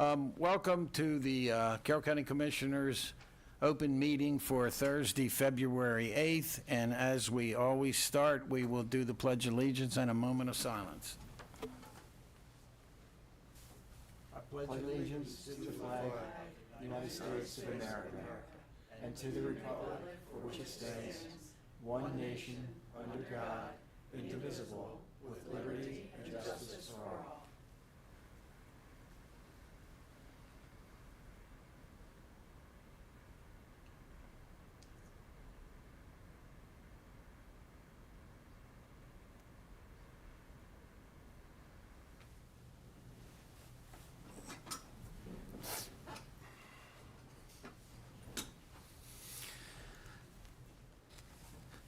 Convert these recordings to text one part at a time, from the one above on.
Welcome to the Carroll County Commissioners' open meeting for Thursday, February 8th. And as we always start, we will do the Pledge of Allegiance and a moment of silence. I pledge allegiance to the flag of the United States of America and to the republic for which it stands, one nation, under God, indivisible, with liberty and justice for all.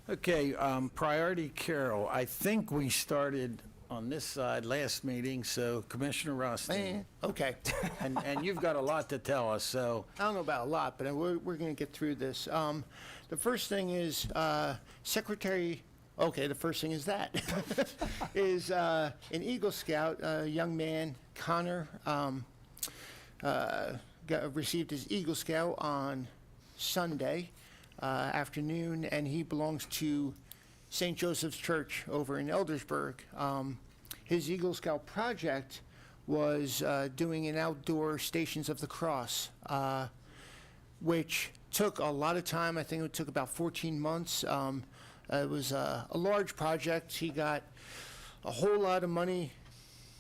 Okay, Priority Carroll. I think we started on this side last meeting, so Commissioner Rothstein. Okay. And you've got a lot to tell us, so. I don't know about a lot, but we're going to get through this. The first thing is Secretary, okay, the first thing is that, is an Eagle Scout, a young man, Connor, received his Eagle Scout on Sunday afternoon, and he belongs to St. Joseph's Church over in Eldersburg. His Eagle Scout project was doing an outdoor Stations of the Cross, which took a lot of time. I think it took about 14 months. It was a large project. He got a whole lot of money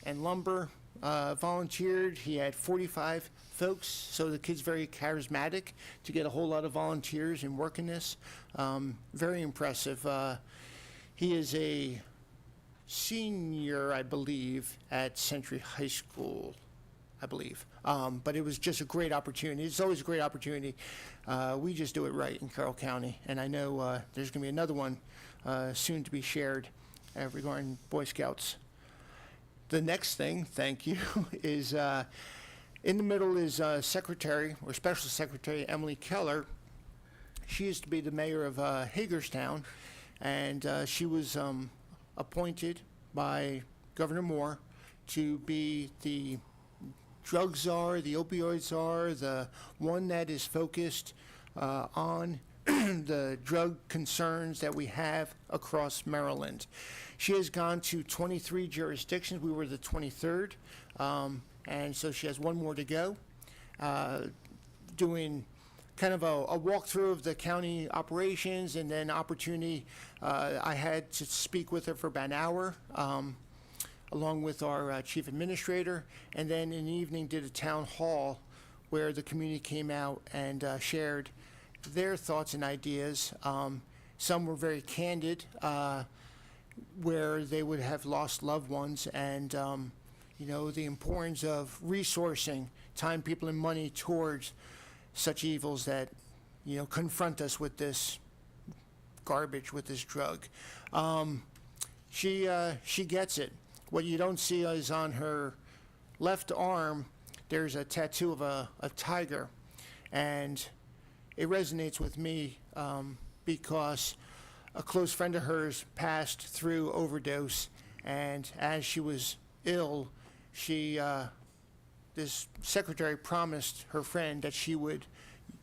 and lumber, volunteered. He had 45 folks, so the kid's very charismatic to get a whole lot of volunteers and work in this. Very impressive. He is a senior, I believe, at Century High School, I believe. But it was just a great opportunity. It's always a great opportunity. We just do it right in Carroll County, and I know there's going to be another one soon to be shared regarding Boy Scouts. The next thing, thank you, is in the middle is Secretary, or Special Secretary Emily Keller. She used to be the mayor of Hagerstown, and she was appointed by Governor Moore to be the drug czar, the opioid czar, the one that is focused on the drug concerns that we have across Maryland. She has gone to 23 jurisdictions. We were the 23rd, and so she has one more to go, doing kind of a walkthrough of the county operations, and then opportunity. I had to speak with her for about an hour, along with our chief administrator, and then in the evening did a town hall where the community came out and shared their thoughts and ideas. Some were very candid, where they would have lost loved ones, and the importance of resourcing time, people, and money towards such evils that confront us with this garbage, with this drug. She gets it. What you don't see is on her left arm there's a tattoo of a tiger, and it resonates with me because a close friend of hers passed through overdose, and as she was ill, this secretary promised her friend that she would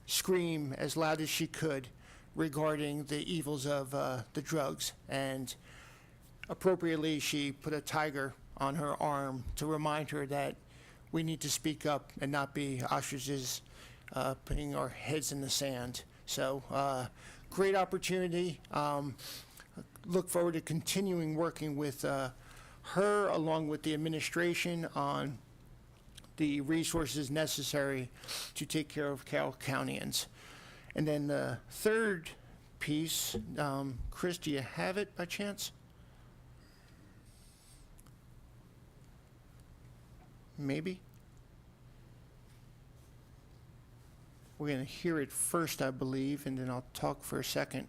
scream as loud as she could regarding the evils of the drugs, and appropriately she put a tiger on her arm to remind her that we need to speak up and not be ostriches putting our heads in the sand. So great opportunity. Look forward to continuing working with her along with the administration on the resources necessary to take care of Carroll Countyans. And then the third piece, Chris, do you have it by chance? Maybe? We're going to hear it first, I believe, and then I'll talk for a second.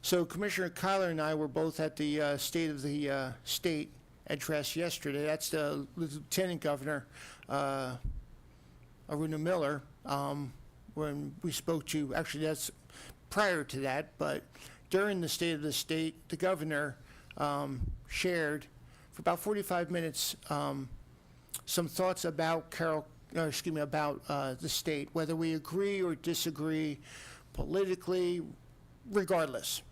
So Commissioner Kyler and I were both at the State of the State address yesterday. That's the Lieutenant Governor, Aruna Miller, when we spoke to, actually that's prior to that, but during the State of the State, the Governor shared for about 45 minutes some thoughts about Carroll about the state, whether we agree or disagree politically, regardless.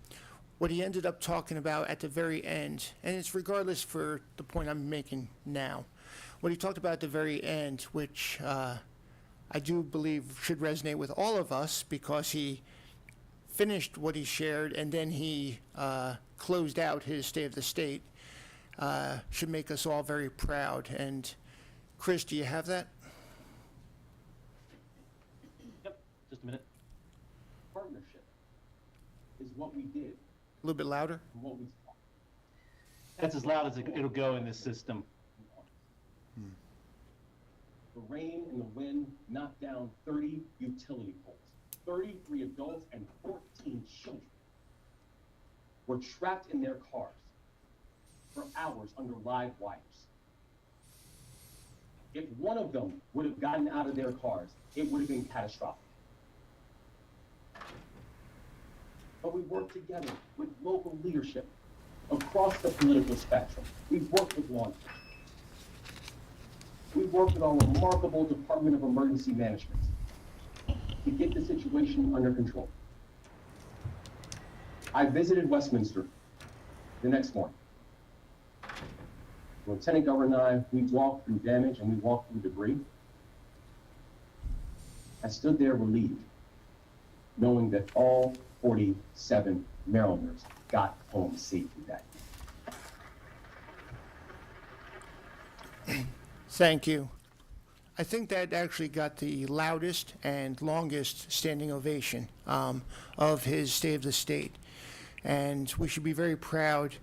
What he ended up talking about at the very end, and it's regardless for the point I'm making now, what he talked about at the very end, which I do believe should resonate with all of us, because he finished what he shared and then he closed out his State of the State, should make us all very proud. And Chris, do you have that? Yep, just a minute. Partnership is what we did A little bit louder? and what we saw. That's as loud as it'll go in this system. The rain and the wind knocked down 30 utility poles. 33 adults and 14 children were trapped in their cars for hours under live wires. If one of them would have gotten out of their cars, it would have been catastrophic. But we worked together with local leadership across the political spectrum. We've worked with law enforcement. We've worked with our remarkable Department of Emergency Management to get the situation under control. I visited Westminster the next morning. Lieutenant Governor and I, we walked through damage and we walked through debris. I stood there relieved, knowing that all 47 Marylanders got home safely that day. Thank you. I think that actually got the loudest and longest standing ovation of his State of the State. And we should be very proud.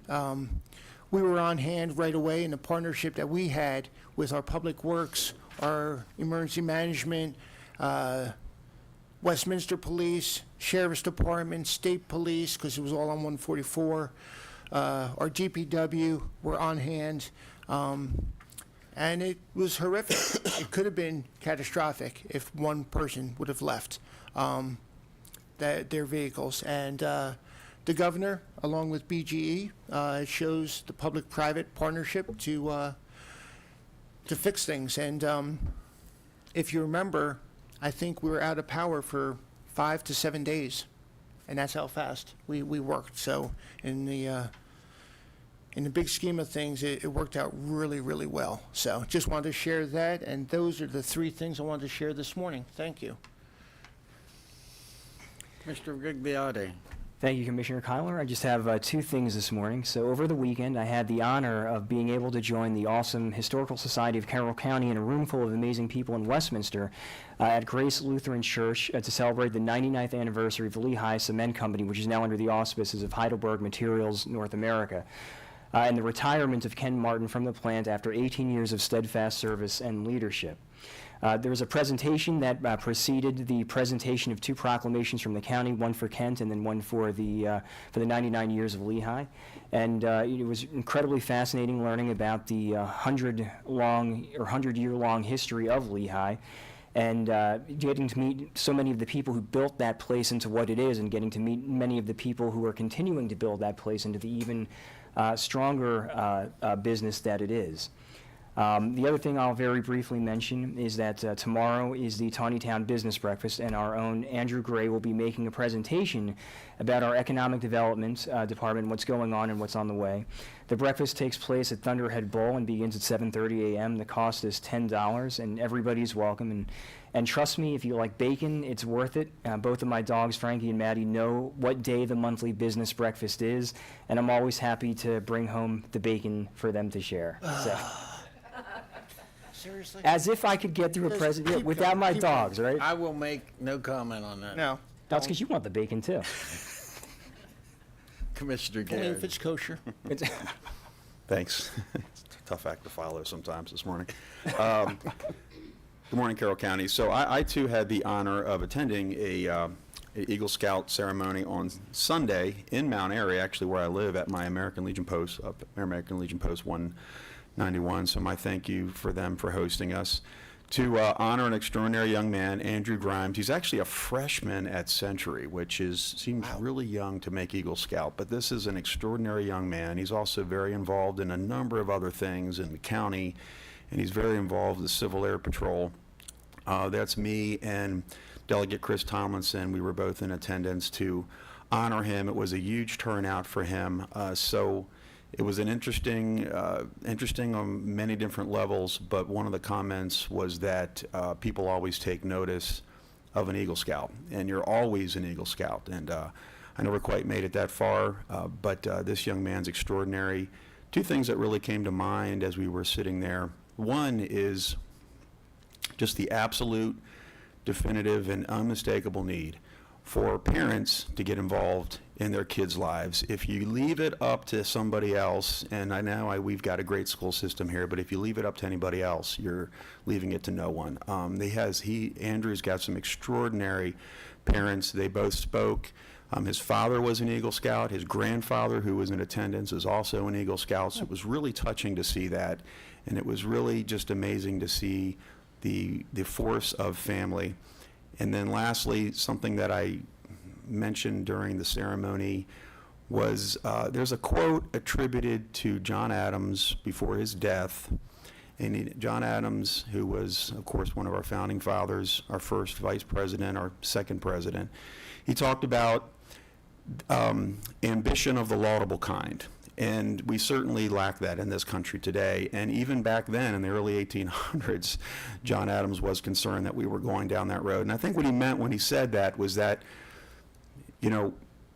We were on hand right away in the partnership that we had with our Public Works, our Emergency Management, Westminster Police, Sheriff's Department, State Police, because it was all on 144. Our DPW were on hand. And it was horrific. It could have been catastrophic if one person would have left their vehicles. And the governor, along with BGE, shows the public-private partnership to fix things. And if you remember, I think we were out of power for 5 to 7 days, and that's how fast we worked. So in the big scheme of things, it worked out really, really well. So just wanted to share that, and those are the 3 things I wanted to share this morning. Thank you. Mr. Gigliotti. Thank you, Commissioner Kyler. I just have 2 things this morning. So over the weekend, I had the honor of being able to join the awesome Historical Society of Carroll County in a room full of amazing people in Westminster at Grace Lutheran Church to celebrate the 99th anniversary of the Lehigh Cement Company, which is now under the auspices of Heidelberg Materials North America, and the retirement of Ken Martin from the plant after 18 years of steadfast service and leadership. There was a presentation that preceded the presentation of 2 proclamations from the county, one for Kent and then one for the 99 years of Lehigh. And it was incredibly fascinating learning about the 100-year-long history of Lehigh, and getting to meet so many of the people who built that place into what it is, and getting to meet many of the people who are continuing to build that place into the even stronger business that it is. The other thing I'll very briefly mention is that tomorrow is the Tawnytown Business Breakfast, and our own Andrew Gray will be making a presentation about our economic development department, what's going on and what's on the way. The breakfast takes place at Thunderhead Bowl and begins at 7:30 a.m. The cost is $10, and everybody's welcome. And trust me, if you like bacon, it's worth it. Both of my dogs, Frankie and Maddie, know what day the monthly business breakfast is, and I'm always happy to bring home the bacon for them to share. So. Seriously? As if I could get through a Just presentation keep without going, my keep dogs, right? I will make no comment on that. No. That's because you want the bacon too. Commissioner Only if Garrett. it's kosher. It's- Thanks. It's a tough act to follow sometimes this morning. Good morning, Carroll County. So I too had the honor of attending a Eagle Scout ceremony on Sunday in Mount Airy, actually where I live at my American Legion Post, up American Legion Post 191. So my thank you for them for hosting us. To honor an extraordinary young man, Andrew Grimes. He's actually a freshman at Century, which seems really young to make Eagle Scout, but this is an extraordinary young man. He's also very involved in a number of other things in the county, and he's very involved with the Civil Air Patrol. That's me and Delegate Chris Tomlinson. We were both in attendance to honor him. It was a huge turnout for him. So it was an interesting on many different levels, but one of the comments was that people always take notice of an Eagle Scout, and you're always an Eagle Scout. And I never quite made it that far, but this young man's extraordinary. Two things that really came to mind as we were sitting there. One is just the absolute, definitive, and unmistakable need for parents to get involved in their kids' lives. If you leave it up to somebody else, and I know we've got a great school system here, but if you leave it up to anybody else, you're leaving it to no one. Andrew's got some extraordinary parents. They both spoke. His father was an Eagle Scout. His grandfather, who was in attendance, is also an Eagle Scout. So it was really touching to see that, and it was really just amazing to see the force of family. And then lastly, something that I mentioned during the ceremony was there's a quote attributed to John Adams before his death. And John Adams, who was, of course, one of our founding fathers, our first vice president, our second president, he talked about ambition of the laudable kind. And we certainly lack that in this country today. And even back then, in the early 1800s, John Adams was concerned that we were going down that road. And I think what he meant when he said that was that, you know,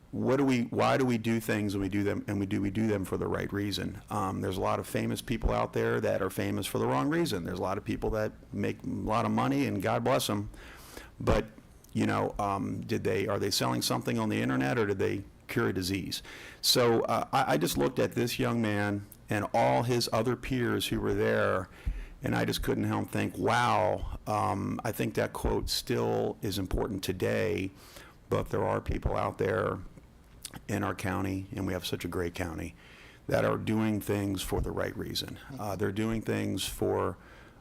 why do we do things when we do them, and we do them for the right reason? There's a lot of famous people out there that are famous for the wrong reason. There's a lot of people that make a lot of money, and God bless them. But, you know, are they selling something on the internet, or did they cure a disease? So I just looked at this young man and all his other peers who were there, and I just couldn't help think, wow, I think that quote still is important today, but there are people out there in our county, and we have such a great county, that are doing things for the right reason. They're doing things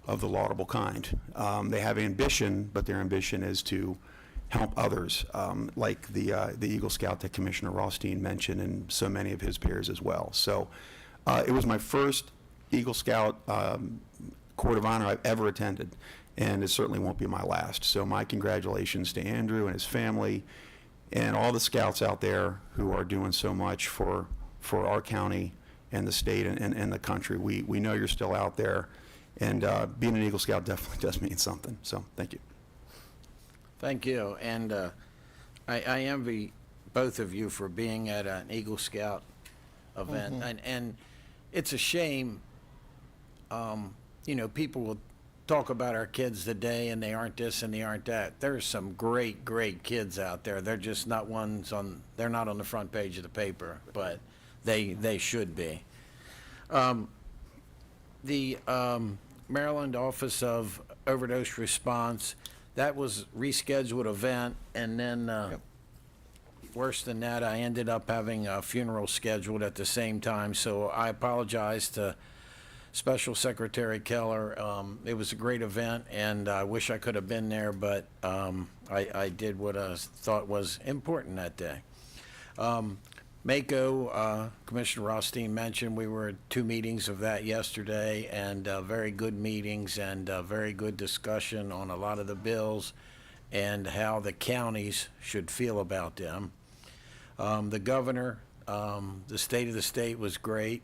of the laudable kind. They have ambition, but their ambition is to help others, like the Eagle Scout that Commissioner Rothstein mentioned, and so many of his peers as well. So it was my first Eagle Scout Court of Honor I've ever attended, and it certainly won't be my last. So my congratulations to Andrew and his family, and all the scouts out there who are doing so much for our county and the state and the country. We know you're still out there, and being an Eagle Scout definitely does mean something. So thank you. Thank you, and I envy both of you for being at an Eagle Scout event, and it's a shame, you know, people will talk about our kids today, and they aren't this and they aren't that. There's some great, great kids out there. They're just not they're not on the front page of the paper, but they should be. The Maryland Office of Overdose Response, that was rescheduled event, and then worse than that, I ended up having a funeral scheduled at the same time, so I apologize to Special Secretary Keller. It was a great event, and I wish I could have been there, but I did what I thought was important that day. MACO, Commissioner Rothstein mentioned, we were at 2 meetings of that yesterday, and very good meetings, and very good discussion on a lot of the bills and how the counties should feel about them. The governor, the state of the state was great.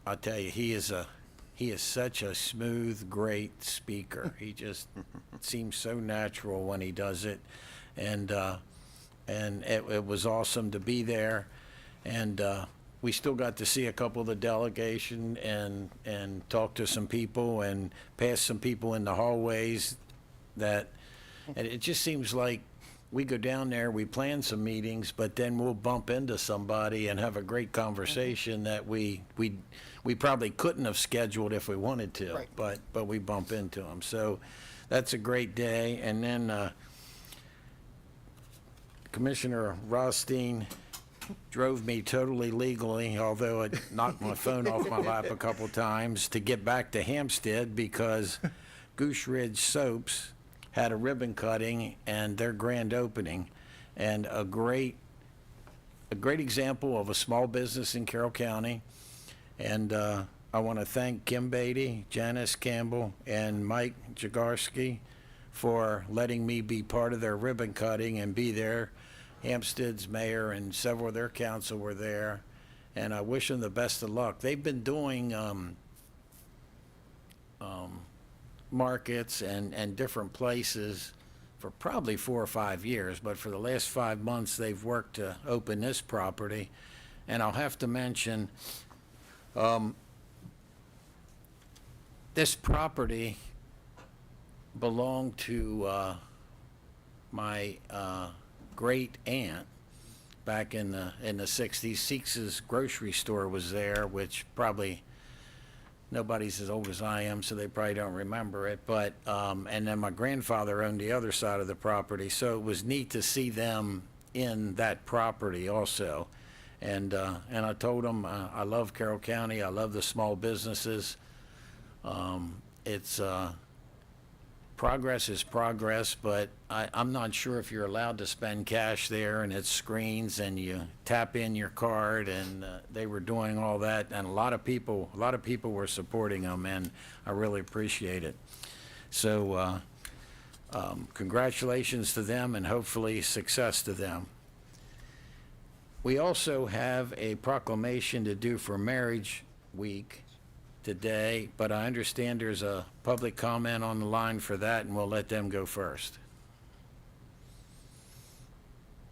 I'll tell you, he is such a smooth, great speaker. He just seems so natural when he does it, and it was awesome to be there, and we still got to see a couple of the delegation and talk to some people and pass some people in the hallways and it just seems like we go down there, we plan some meetings, but then we'll bump into somebody and have a great conversation that we probably couldn't have scheduled if we wanted to, Right. but we bump into them. So that's a great day. And then Commissioner Rothstein drove me totally legally, although it knocked my phone off my lap a couple times, to get back to Hampstead because Goose Ridge Soaps had a ribbon cutting and their grand opening, and a great example of a small business in Carroll County. And I want to thank Kim Beatty, Janice Campbell, and Mike Jagarski for letting me be part of their ribbon cutting and be there. Hampstead's mayor and several of their council were there, and I wish them the best of luck. They've been doing markets and different places for probably 4 or 5 years, but for the last 5 months, they've worked to open this property. And I'll have to mention, this property belonged to my great aunt back in the 60s. Seeks' grocery store was there, which probably nobody's as old as I am, so they probably don't remember it. But and then my grandfather owned the other side of the property, so it was neat to see them in that property also. And I told them I love Carroll County. I love the small businesses. It's progress is progress, but I'm not sure if you're allowed to spend cash there, and it's screens and you tap in your card, and they were doing all that, and a lot of people were supporting them, and I really appreciate it. So congratulations to them, and hopefully success to them. We also have a proclamation to do for Marriage Week today, but I understand there's a public comment on the line for that, and we'll let them go first.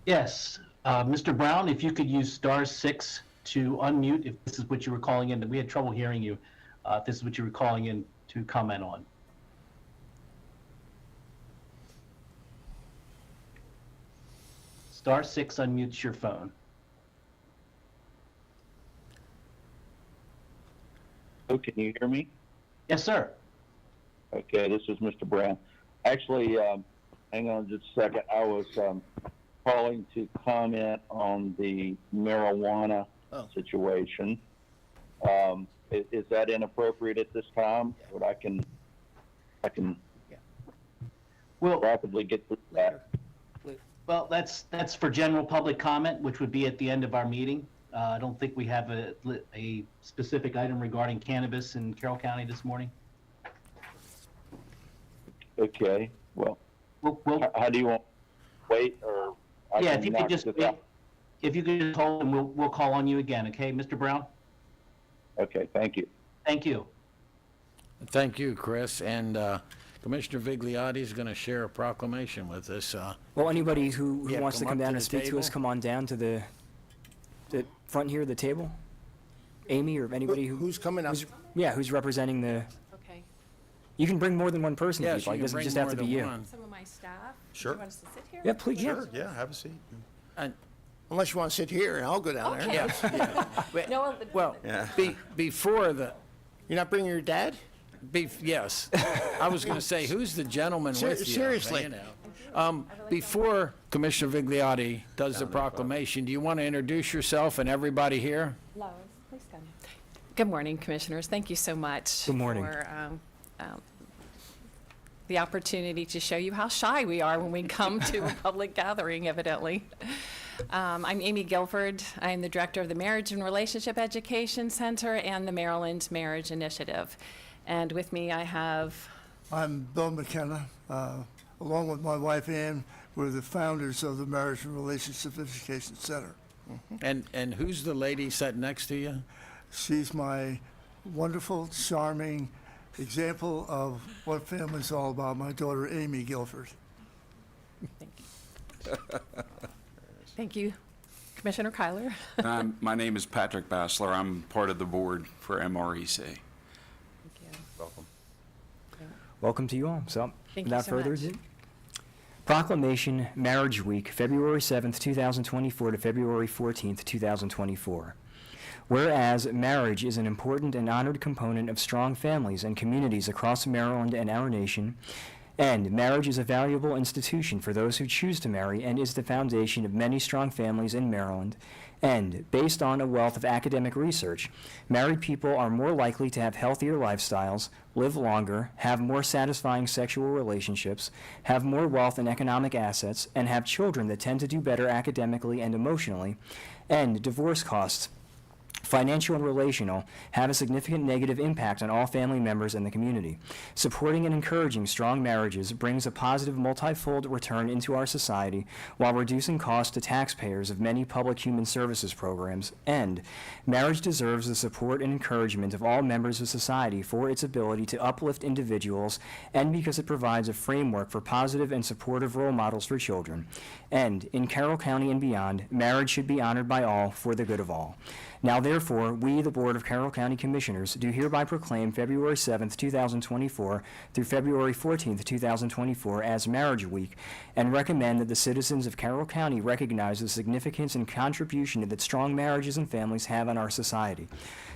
Yes, Mr. Brown, if you could use *6 to unmute, if this is what you were calling in. We had trouble hearing you. If this is what you were calling in to comment on. *6 unmutes your phone. Oh, can you hear me? Yes, sir. Okay, this is Mr. Brown. Actually, hang on just a second. I was calling to comment on the marijuana situation. Is that inappropriate at this time? But I can Well, rapidly get through that. well, that's for general public comment, which would be at the end of our meeting. I don't think we have a specific item regarding cannabis in Carroll County this morning. Okay, well, We'll how do you want, wait, or I yeah, can if you could knock just, this out? if you could just hold, and we'll call on you again, okay, Mr. Brown? Okay, thank you. Thank you. Thank you, Chris, and Commissioner Vigliotti is going to share a proclamation with us. Well, anybody who Yeah, wants to come come up down to and the speak to us, table. come on down to the front here, the table. Amy, or anybody Who's coming up? who's representing the, Okay. you can bring more than one person if Yes, you'd like. you It can doesn't bring just have more to be than you. one. Some of my staff. Sure. Do you want us to sit here? Yeah, please, yeah. Sure, yeah, have a seat. And- Unless you want to sit here, I'll go down there. Okay. Yeah. No, Well, Yeah. before the, You're not bringing your dad? yes, I was going to say, who's the gentleman with you? Seriously. You know. Before Commissioner Vigliotti does the proclamation, do you want to introduce yourself and everybody here? Lois, please come. Good morning, Commissioners. Thank you so much. Good morning. For the opportunity to show you how shy we are when we come to a public gathering, evidently. I'm Amy Guilford. I'm the director of the Marriage and Relationship Education Center and the Maryland Marriage Initiative. And with me, I have I'm Bill McKenna. Along with my wife Ann, we're the founders of the Marriage and Relationship Education Center. And who's the lady sitting next to you? She's my wonderful, charming example of what family's all about, my daughter Amy Guilford. Thank you, Commissioner Kyler. My name is Patrick Bassler. I'm part of the board for MREC. Thank you. Welcome. Welcome to you all. So, Thank you without so further much. ado. Proclamation, Marriage Week, February 7th, 2024 to February 14th, 2024. Whereas marriage is an important and honored component of strong families and communities across Maryland and our nation, and marriage is a valuable institution for those who choose to marry and is the foundation of many strong families in Maryland. And, based on a wealth of academic research, married people are more likely to have healthier lifestyles, live longer, have more satisfying sexual relationships, have more wealth and economic assets, and have children that tend to do better academically and emotionally, and divorce costs financial and relational, have a significant negative impact on all family members in the community. Supporting and encouraging strong marriages brings a positive multifold return into our society while reducing costs to taxpayers of many public human services programs, and marriage deserves the support and encouragement of all members of society for its ability to uplift individuals and because it provides a framework for positive and supportive role models for children. And, in Carroll County and beyond, marriage should be honored by all for the good of all. Now therefore, we, the Board of Carroll County Commissioners, do hereby proclaim February 7th, 2024 through February 14th, 2024 as Marriage Week, and recommend that the citizens of Carroll County recognize the significance and contribution that strong marriages and families have on our society.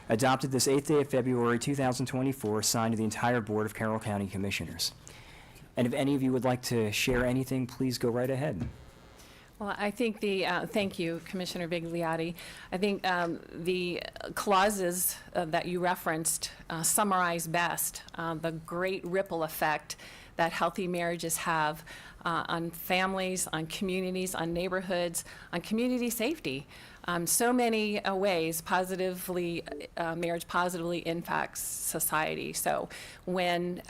Adopted this 8th day of February 2024, signed to the entire Board of Carroll County Commissioners. And if any of you would like to share anything, please go right ahead. Well, I think thank you, Commissioner Bigliotti. I think the clauses that you referenced summarize best the great ripple effect that healthy marriages have on families, on communities, on neighborhoods, on community safety. So many ways marriage positively impacts society. So when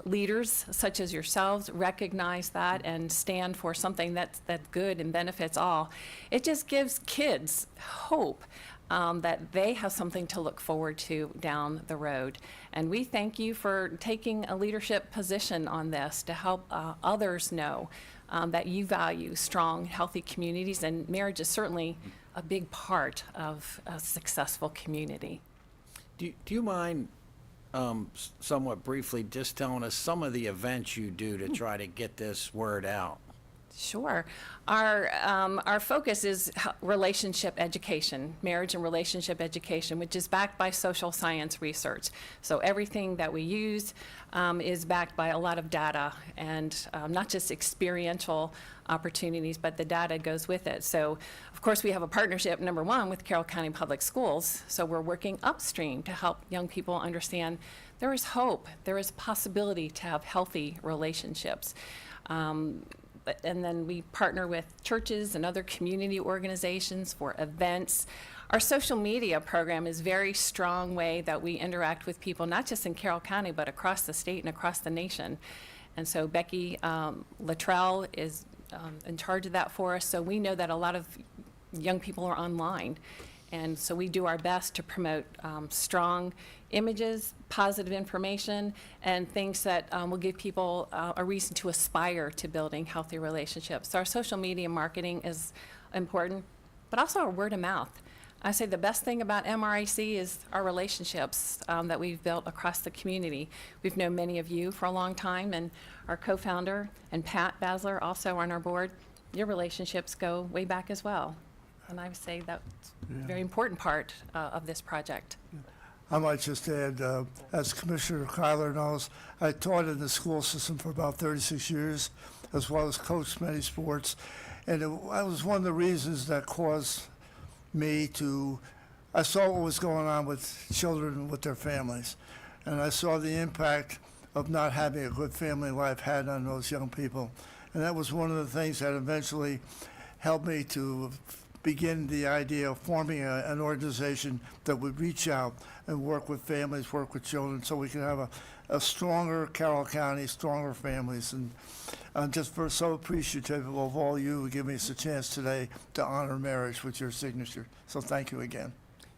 leaders such as yourselves recognize that and stand for something that's good and benefits all, it just gives kids hope that they have something to look forward to down the road. And we thank you for taking a leadership position on this to help others know that you value strong, healthy communities, and marriage is certainly a big part of a successful community. Do you mind somewhat briefly just telling us some of the events you do to try to get this word out? Sure. Our focus is relationship education, marriage and relationship education, which is backed by social science research. So everything that we use is backed by a lot of data and not just experiential opportunities, but the data goes with it. So, of course, we have a partnership, number one, with Carroll County Public Schools. So we're working upstream to help young people understand there is hope, there is possibility to have healthy relationships. And then we partner with churches and other community organizations for events. Our social media program is a very strong way that we interact with people, not just in Carroll County, but across the state and across the nation. And so Becky Luttrell is in charge of that for us. So we know that a lot of young people are online. And so we do our best to promote strong images, positive information, and things that will give people a reason to aspire to building healthy relationships. So our social media marketing is important, but also our word of mouth. I say the best thing about MRAC is our relationships that we've built across the community. We've known many of you for a long time, and our co-founder and Pat Basler also on our board. Your relationships go way back as well. And I would say that's a very important part of this project. I might just add, as Commissioner Kyler knows, I taught in the school system for about 36 years, as well as coached many sports. And it was one of the reasons that caused me I saw what was going on with children with their families. And I saw the impact of not having a good family life had on those young people. And that was one of the things that eventually helped me to begin the idea of forming an organization that would reach out and work with families, work with children, so we can have a stronger Carroll County, stronger families. And I'm just so appreciative of all you who give me a chance today to honor marriage with your signature. So thank you again.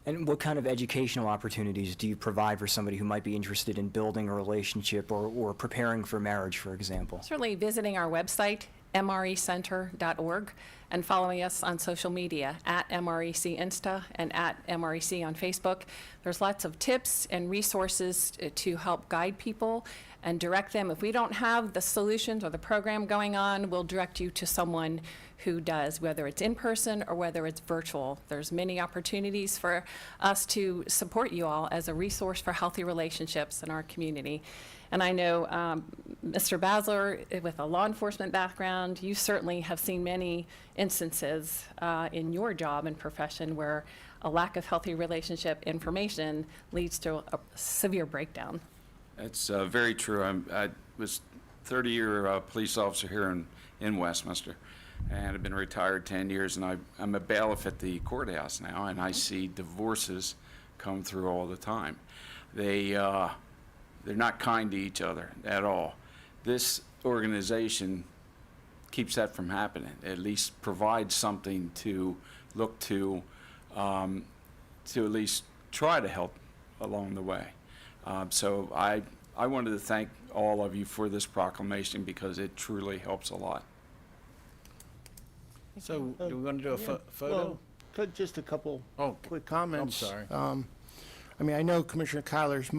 And what kind of educational opportunities do you provide for somebody who might be interested in building a relationship or preparing for marriage, for example? Certainly visiting our website, mrecenter.org, and following us on social media at MREC Insta and at MREC on Facebook. There's lots of tips and resources to help guide people and direct them. If we don't have the solutions or the program going on, we'll direct you to someone who does, whether it's in person or whether it's virtual. There's many opportunities for us to support you all as a resource for healthy relationships in our community. And I know Mr. Basler, with a law enforcement background, you certainly have seen many instances in your job and profession where a lack of healthy relationship information leads to a severe breakdown. It's very true. I was 30-year police officer here in Westminster. and I've been retired 10 years, and I'm a bailiff at the courthouse now, and I see divorces come through all the time. They're not kind to each other at all. This organization keeps that from happening, at least provides something to look to at least try to help along the way. So I wanted to thank all of you for this proclamation because it truly helps a lot. So, do we want to do a photo? Well, just a couple Oh, quick comments. I'm sorry. I mean, I know Commissioner Kyler's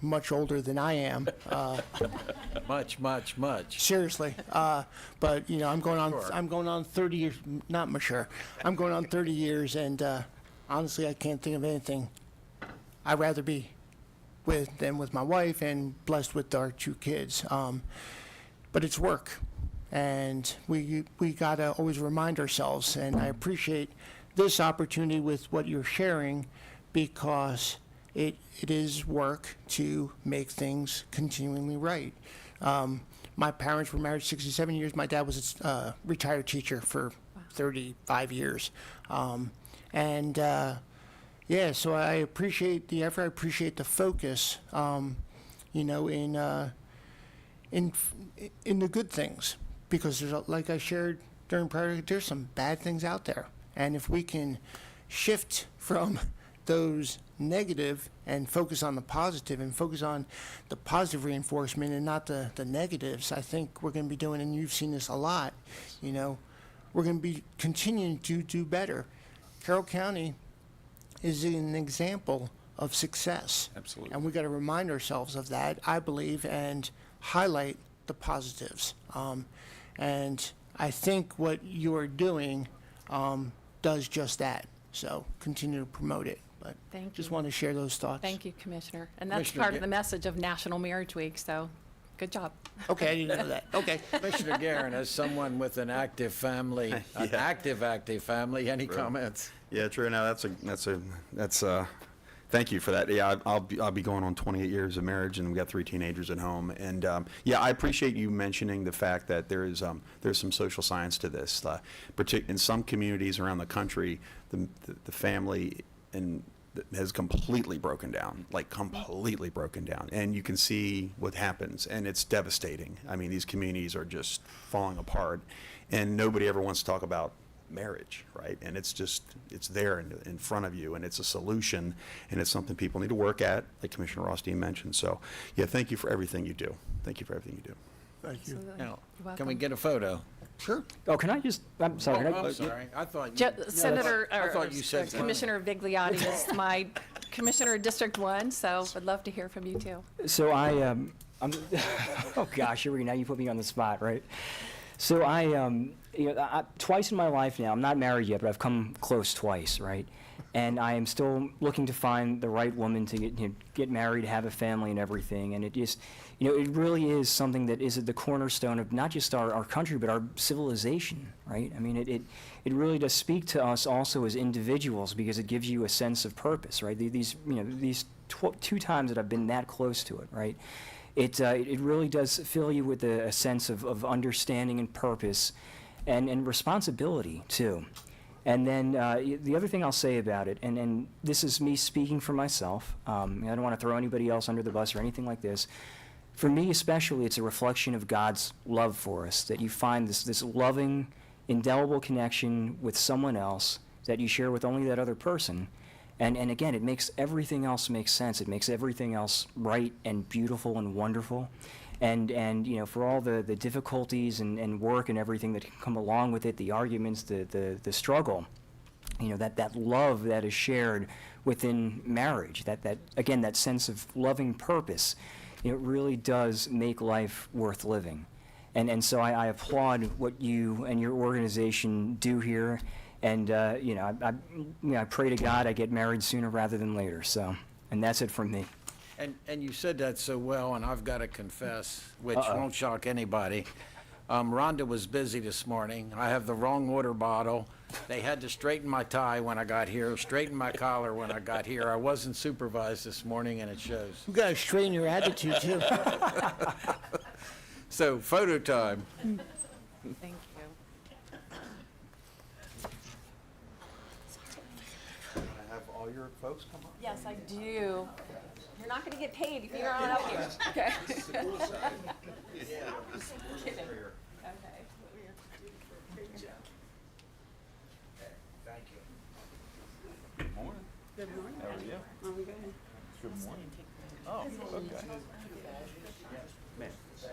much older than I am. Much. Seriously, but you know, I'm going on 30 years. Not mature. I'm going on 30 years, and honestly, I can't think of anything I'd rather be than with my wife and blessed with our 2 kids. But it's work, and we gotta always remind ourselves. And I appreciate this opportunity with what you're sharing, because it is work to make things continually right. My parents were married 67 years. My dad was a retired teacher for 35 years. Yeah, so I appreciate the effort. I appreciate the focus, you know, in the good things, because like I shared during prayer, there's some bad things out there. And if we can shift from those negative and focus on the positive, and focus on the positive reinforcement and not the negatives, I think we're going to be doing, and you've seen this a lot, you know, we're going to be continuing to do better. Carroll County is an example of success. Absolutely. And we got to remind ourselves of that, I believe, and highlight the positives. And I think what you are doing does just that. So continue to promote it. But Thank just you. want to share those thoughts. Thank you, Commissioner. And that's Commissioner part of Ga- the message of National Marriage Week, so good job. Okay, I didn't know that. Okay. Commissioner Guerin, as someone with an active family, an active family, any comments? Yeah, true. Now that's thank you for that. Yeah, I'll be going on 28 years of marriage, and we got 3 teenagers at home. And yeah, I appreciate you mentioning the fact that there's some social science to this. In some communities around the country, the family has completely broken down, and you can see what happens, and it's devastating. I mean, these communities are just falling apart, and nobody ever wants to talk about marriage, right? And it's there in front of you, and it's a solution, and it's something people need to work at, like Commissioner Rothstein mentioned. So, yeah, thank you for everything you do. Thank you for everything you do. Thank you. Absolutely. Now, You're welcome. can we get a photo? Sure. Oh, can I just, I'm sorry. Oh, can I- I'm sorry. I thought Senator, I thought you said Commissioner Vigliotti is my Commissioner of District 1, so would love to hear from you too. So I'm, oh gosh, here we go. Now you put me on the spot, right? So twice in my life now, I'm not married yet, but I've come close twice, right? And I am still looking to find the right woman to get married, have a family and everything. And it just, it really is something that is at the cornerstone of not just our country, but our civilization, right? I mean, it really does speak to us also as individuals, because it gives you a sense of purpose, right? These 2 times that I've been that close to it, right? It really does fill you with a sense of understanding and purpose and responsibility, too. And then the other thing I'll say about it, and this is me speaking for myself, I don't want to throw anybody else under the bus or anything like this. For me especially, it's a reflection of God's love for us, that you find this loving, indelible connection with someone else that you share with only that other person. And again, it makes everything else make sense. It makes everything else right and beautiful and wonderful. And for all the difficulties and work and everything that can come along with it, the arguments, the struggle, that love that is shared within marriage, that again, that sense of loving purpose, it really does make life worth living. And so I applaud what you and your organization do here. And, I pray to God I get married sooner rather than later. So, and that's it from me. And you said that so well, and I've got to confess, which won't shock anybody. Rhonda was busy this morning. I have the wrong water bottle. They had to straighten my tie when I got here, straighten my collar when I got here. I wasn't supervised this morning, and it shows. You got to straighten your attitude, too. So, photo time. Thank you. all your folks come up? Yes, I do. You're not gonna get paid if you're not up here, okay? Kidding. Okay. Thank you. Good morning. Good morning. How are you? I'm good. Good morning. Oh, okay. Man. So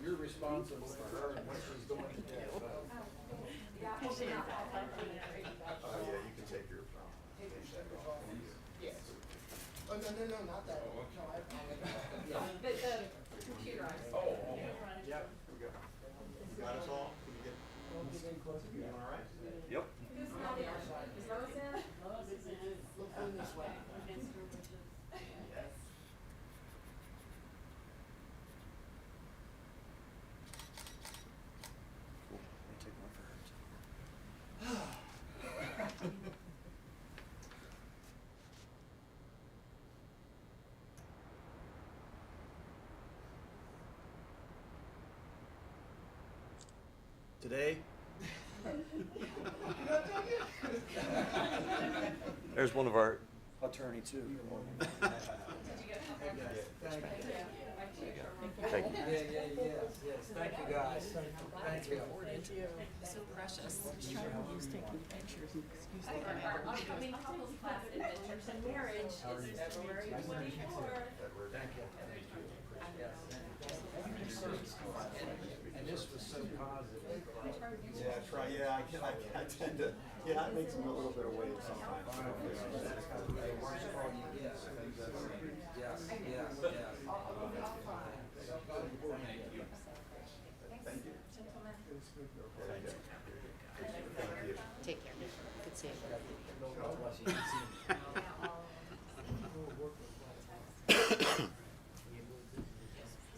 you're responsible for her and what she's doing. Oh, yeah, you can take your. Oh, no, not that. No, I Yeah, here we go. Got us all? Can you get? You all right? Yep. Today. There's one of our attorney too. Thank you. Yes, thank you guys. Thank you. So precious. Who's taking pictures? And excuse me. Our upcoming couples class adventures in marriage is February 24th. And this was so positive. Yeah, try, yeah, I tend to, yeah, it makes them a little bit of weight sometimes. Take care. Good seeing you.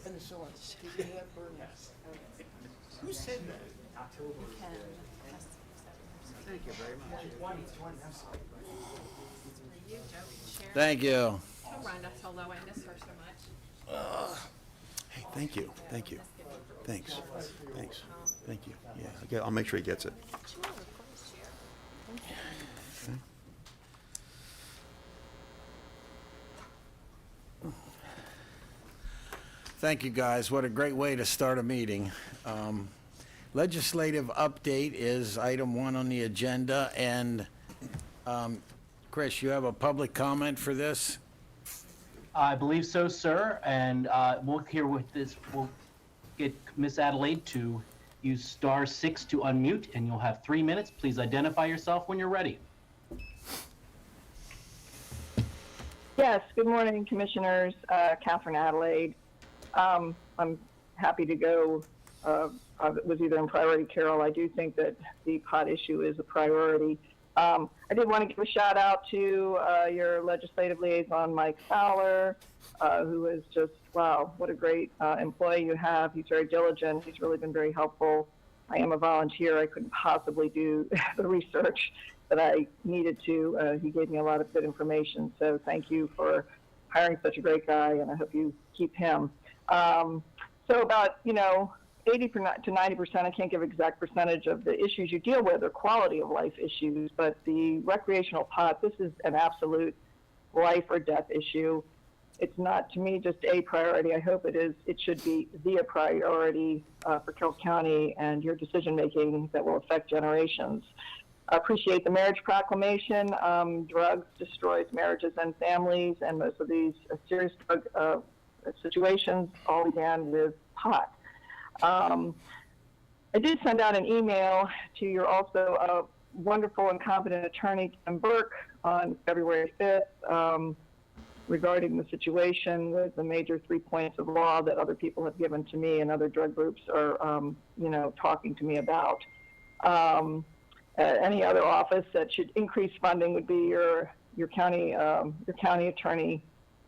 Penicillin. Did you have burn? Who said that? Thank you very much. Thank you. Rhonda, although I miss her so much. Hey, thank you, thank you. Thanks, thank you. Yeah, okay, I'll make sure he gets it. Sure, of course, Chair. Okay. Thank you, guys. What a great way to start a meeting. Legislative update is item 1 on the agenda, and Chris, you have a public comment for this? I believe so, sir, and we'll hear with this, we'll get Miss Adelaide to use *6 to unmute, and you'll have 3 minutes. Please identify yourself when you're ready. Yes, good morning, Commissioners. Catherine Adelaide. I'm happy to go. It was either in priority, Carol. I do think that the pot issue is a priority. I did want to give a shout out to your legislative liaison, Mike Fowler, who is just, wow, what a great employee you have. He's very diligent. He's really been very helpful. I am a volunteer. I couldn't possibly do the research that I needed to. He gave me a lot of good information. So thank you for hiring such a great guy, and I hope you keep him. So about, 80 to 90%, I can't give exact percentage of the issues you deal with are quality of life issues, but the recreational pot, this is an absolute life or death issue. It's not, to me, just a priority. I hope it is. It should be the priority for Carroll County and your decision-making that will affect generations. I appreciate the marriage proclamation. Drugs destroys marriages and families, and most of these serious drug situations all began with pot. I did send out an email to your also wonderful and competent attorney, Kim Burke, on February 5th regarding the situation with the major 3 points of law that other people have given to me and other drug groups are, talking to me about. Any other office that should increase funding would be your county attorney,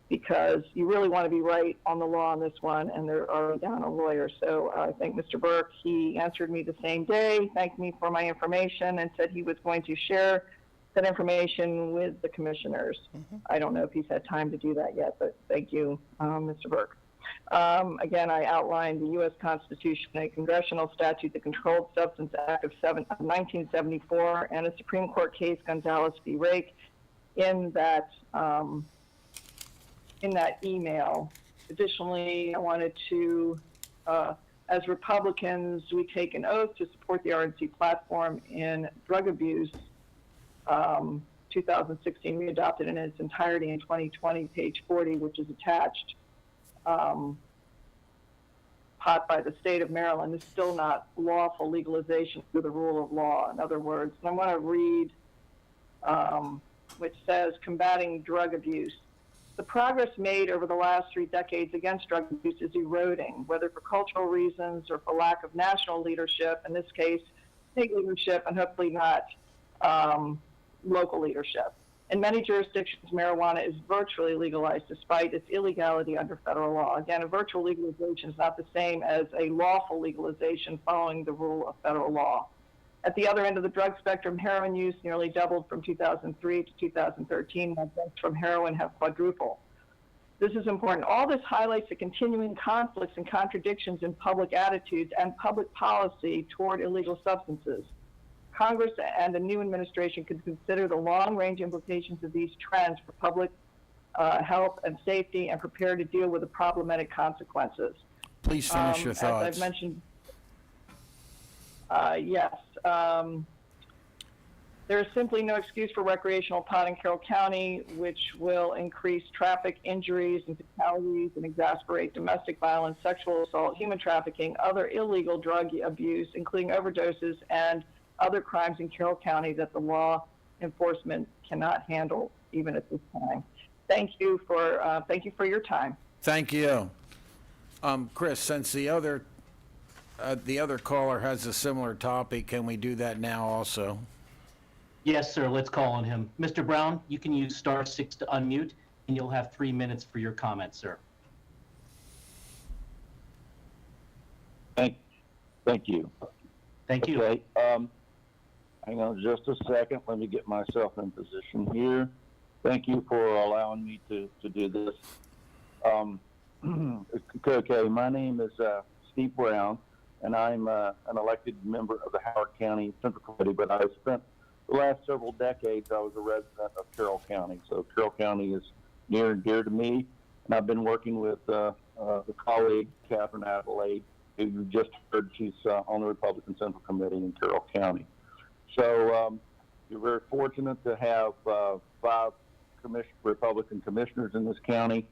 because you really want to be right on the law on this one, and they're already down a lawyer. So I think Mr. Burke, he answered me the same day, thanked me for my information, and said he was going to share that information with the commissioners. I don't know if he's had time to do that yet, but thank you, Mr. Burke. Again, I outlined the U.S. Constitution, a congressional statute, the Controlled Substance Act of 1974, and a Supreme Court case, Gonzalez v. Rake, in that email. Additionally, I wanted to, as Republicans, we take an oath to support the RNC platform in drug abuse. 2016, we adopted in its entirety in 2020, page 40, which is attached. Pot by the state of Maryland is still not lawful legalization through the rule of law, in other words. And I want to read, which says, combating drug abuse. The progress made over the last 3 decades against drug abuse is eroding, whether for cultural reasons or for lack of national leadership, in this case, state leadership, and hopefully not local leadership. In many jurisdictions, marijuana is virtually legalized despite its illegality under federal law. Again, a virtual legalization is not the same as a lawful legalization following the rule of federal law. At the other end of the drug spectrum, heroin use nearly doubled from 2003 to 2013, while deaths from heroin have quadrupled. This is important. All this highlights the continuing conflicts and contradictions in public attitudes and public policy toward illegal substances. Congress and the new administration could consider the long-range implications of these trends for public health and safety and prepare to deal with the problematic consequences. Please finish your thoughts. As I've mentioned, yes. There is simply no excuse for recreational pot in Carroll County, which will increase traffic injuries and fatalities and exacerbate domestic violence, sexual assault, human trafficking, other illegal drug abuse, including overdoses and other crimes in Carroll County that the law enforcement cannot handle even at this time. Thank you for your time. Thank you. Chris, since the other caller has a similar topic, can we do that now also? Yes, sir. Let's call on him. Mr. Brown, you can use *6 to unmute, and you'll have 3 minutes for your comment, sir. Thank you. Thank you. Okay, hang on just a second. Let me get myself in position here. Thank you for allowing me to do this. Okay, my name is Steve Brown, and I'm an elected member of the Howard County Central Committee, but I spent the last several decades, I was a resident of Carroll County. So Carroll County is near and dear to me, and I've been working with the colleague, Catherine Adelaide, who you just heard. She's on the Republican Central Committee in Carroll County. So you're very fortunate to have 5 Republican commissioners in this county.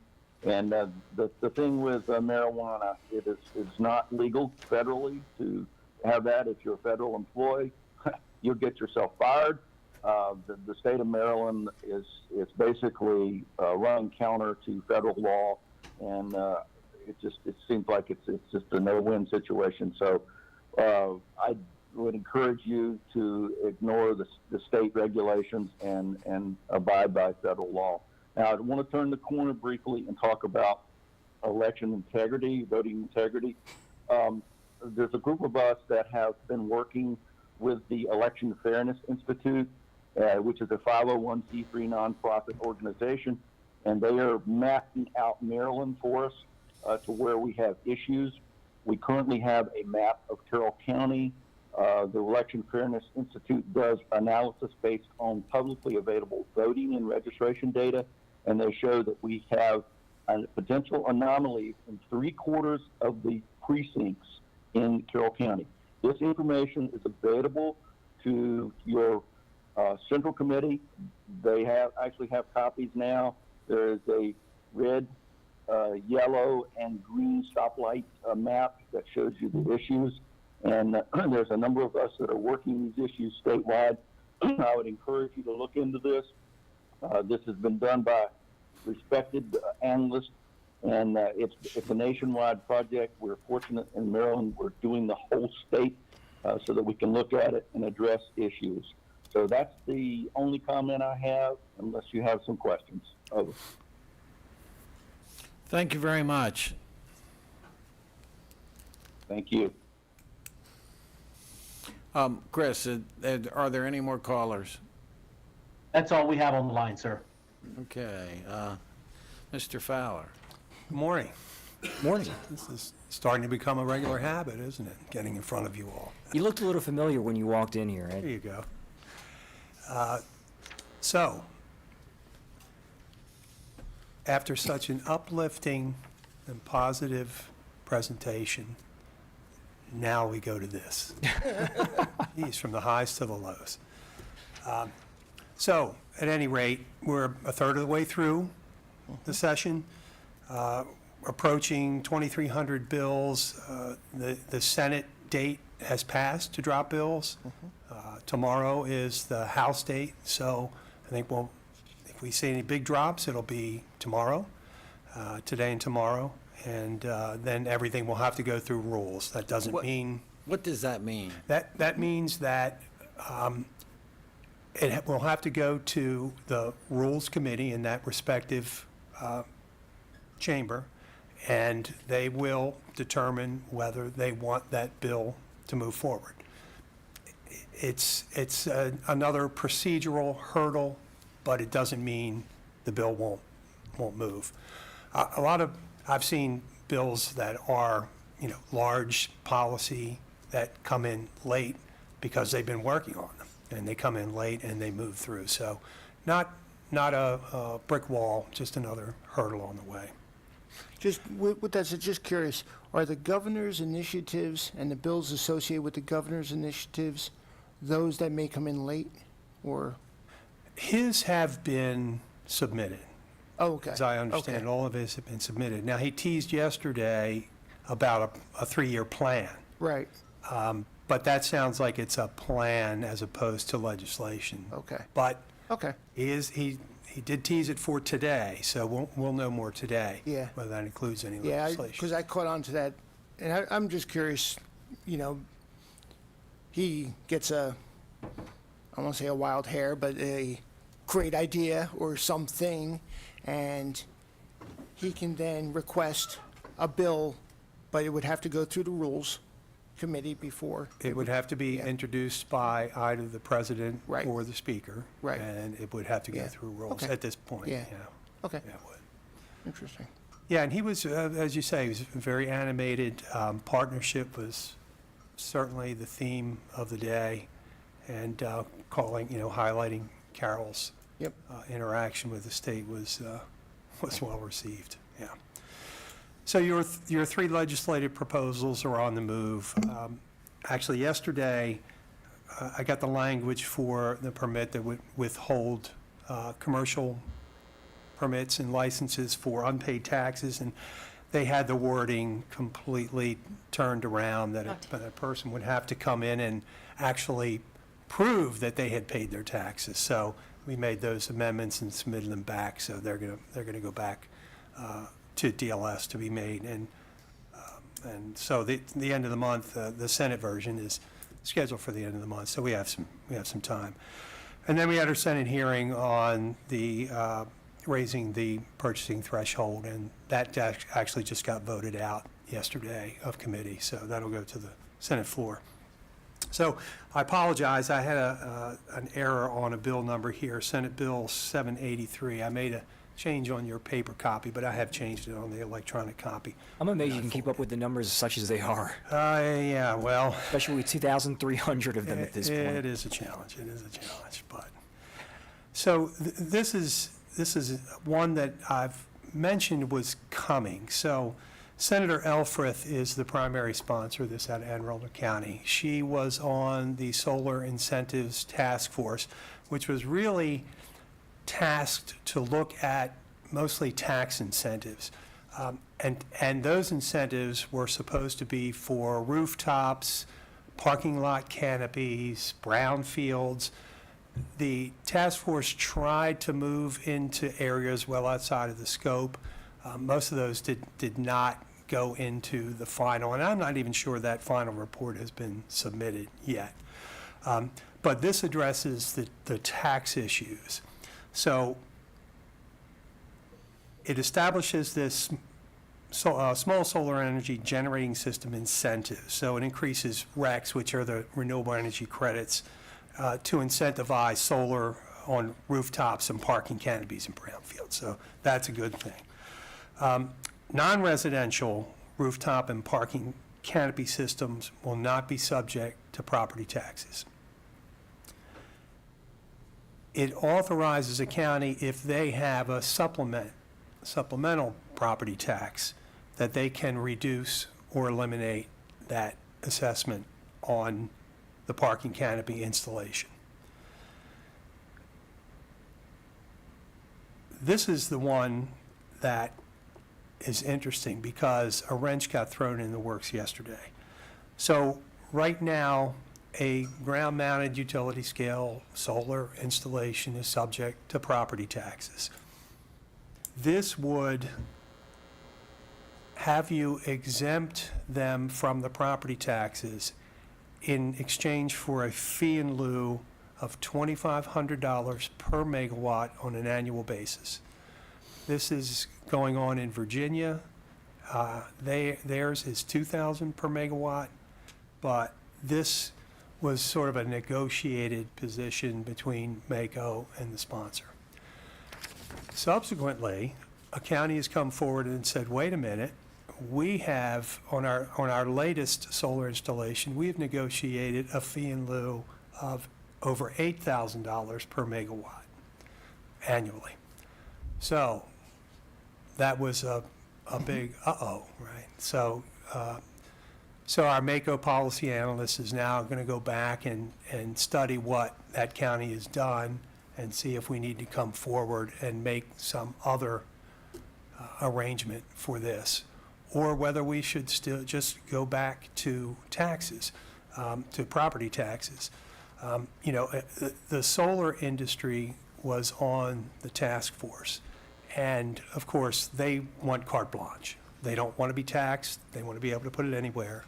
And the thing with marijuana, it's not legal federally to have that. If you're a federal employee, you'll get yourself fired. The state of Maryland is basically running counter to federal law, and it seems like it's just a no-win situation. So I would encourage you to ignore the state regulations and abide by federal law. Now, I want to turn the corner briefly and talk about election integrity, voting integrity. There's a group of us that have been working with the Election Fairness Institute, which is a 501c3 nonprofit organization, and they are mapping out Maryland for us to where we have issues. We currently have a map of Carroll County. The Election Fairness Institute does analysis based on publicly available voting and registration data, and they show that we have a potential anomaly in 3/4 of the precincts in Carroll County. This information is available to your Central Committee. They actually have copies now. There is a red, yellow, and green stoplight map that shows you the issues. And there's a number of us that are working these issues statewide. I would encourage you to look into this. This has been done by respected analysts, and it's a nationwide project. We're fortunate in Maryland. We're doing the whole state so that we can look at it and address issues. So that's the only comment I have, unless you have some questions. Over. Thank you very much. Thank you. Chris, are there any more callers? That's all we have on the line, sir. Okay. Mr. Fowler. Good morning. Morning. This is starting to become a regular habit, isn't it? Getting in front of you all. You looked a little familiar when you walked in here, There Ed. you go. So, after such an uplifting and positive presentation, now we go to this. Geez, from the highs to the lows. So, at any rate, we're a third of the way through the session, approaching 2,300 bills. The Senate date has passed to drop bills. Tomorrow is the House date, so I think if we see any big drops, it'll be tomorrow, today and tomorrow, and then everything will have to go through rules. That doesn't mean, What does that mean? that means that it will have to go to the Rules Committee in that respective chamber, and they will determine whether they want that bill to move forward. It's another procedural hurdle, but it doesn't mean the bill won't move. I've seen bills that are, large policy that come in late because they've been working on them, and they come in late and they move through. So not a brick wall, just another hurdle on the way. Just with that, so just curious, are the governor's initiatives and the bills associated with the governor's initiatives those that may come in late, or? His have been submitted. Oh, okay. As I understand, Okay. all of his have been submitted. Now, he teased yesterday about a 3-year plan, Right, but that sounds like it's a plan as opposed to legislation. okay, But okay, he did tease it for today, so we'll know more today. Yeah. Whether that includes any yeah, legislation. because I caught on to that, and I'm just curious, he gets I don't want to say a wild hair, but a great idea or something, and he can then request a bill, but it would have to go through the Rules Committee before. It would have to be Yeah. introduced by either the president Right. or the speaker. Right. And it would have to go Yeah. through rules Okay. at this point. Yeah. Okay, Yeah, it would. interesting. Yeah, and he was, as you say, he was very animated. Partnership was certainly the theme of the day, and highlighting Carol's Yep. interaction with the state was well received. Yeah. So your 3 legislative proposals are on the move. Actually, yesterday, I got the language for the permit that would withhold commercial permits and licenses for unpaid taxes, and they had the wording completely turned around, that a person would have to come in and actually prove that they had paid their taxes. So we made those amendments and submitted them back, so they're gonna go back to DLS to be made. And so the end of the month, the Senate version is scheduled for the end of the month, so we have some time. And then we had our Senate hearing on the raising the purchasing threshold, and that actually just got voted out yesterday of committee, so that'll go to the Senate floor. So I apologize, I had an error on a bill number here, Senate Bill 783. I made a change on your paper copy, but I have changed it on the electronic copy. I'm amazed you can keep up with the numbers such as they are, Yeah, well, especially with 2,300 of them at this it point. is a challenge, but. So this is one that I've mentioned was coming. So Senator Elfrith is the primary sponsor of this out of Anne Arundel County. She was on the Solar Incentives Task Force, which was really tasked to look at mostly tax incentives. And those incentives were supposed to be for rooftops, parking lot canopies, brownfields. The task force tried to move into areas well outside of the scope. Most of those did not go into the final, and I'm not even sure that final report has been submitted yet. But this addresses the tax issues. So it establishes this small solar energy generating system incentive. So it increases RECs, which are the renewable energy credits, to incentivize solar on rooftops and parking canopies in brownfields. So that's a good thing. Non-residential rooftop and parking canopy systems will not be subject to property taxes. It authorizes a county, if they have a supplemental property tax, that they can reduce or eliminate that assessment on the parking canopy installation. This is the one that is interesting because a wrench got thrown in the works yesterday. So right now, a ground-mounted utility scale solar installation is subject to property taxes. This would have you exempt them from the property taxes in exchange for a fee in lieu of $2,500 per megawatt on an annual basis. This is going on in Virginia. Theirs is $2,000 per megawatt, but this was sort of a negotiated position between MACO and the sponsor. Subsequently, a county has come forward and said, wait a minute, we have, on our latest solar installation, we have negotiated a fee in lieu of over $8,000 per megawatt annually. So that was a big uh-oh, right? So our MACO policy analyst is now going to go back and study what that county has done and see if we need to come forward and make some other arrangement for this, or whether we should still just go back to taxes, to property taxes. The solar industry was on the task force, and of course, they want carte blanche. They don't want to be taxed. They want to be able to put it anywhere.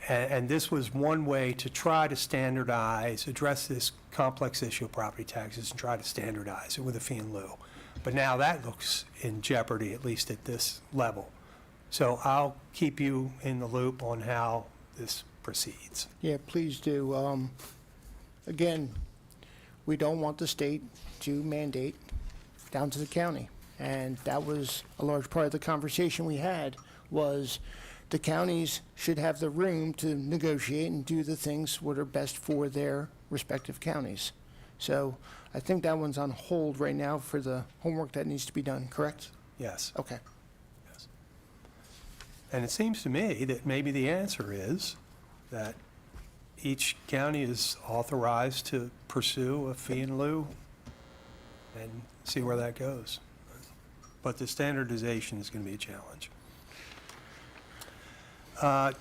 And this was one way to try to standardize, address this complex issue of property taxes and try to standardize it with a fee in lieu. But now that looks in jeopardy, at least at this level. So I'll keep you in the loop on how this proceeds. Yeah, please do. Again, we don't want the state to mandate down to the county. And that was a large part of the conversation we had, was the counties should have the room to negotiate and do the things what are best for their respective counties. So I think that one's on hold right now for the homework that needs to be done, correct? Yes. Okay. Yes. And it seems to me that maybe the answer is that each county is authorized to pursue a fee in lieu and see where that goes. But the standardization is going to be a challenge.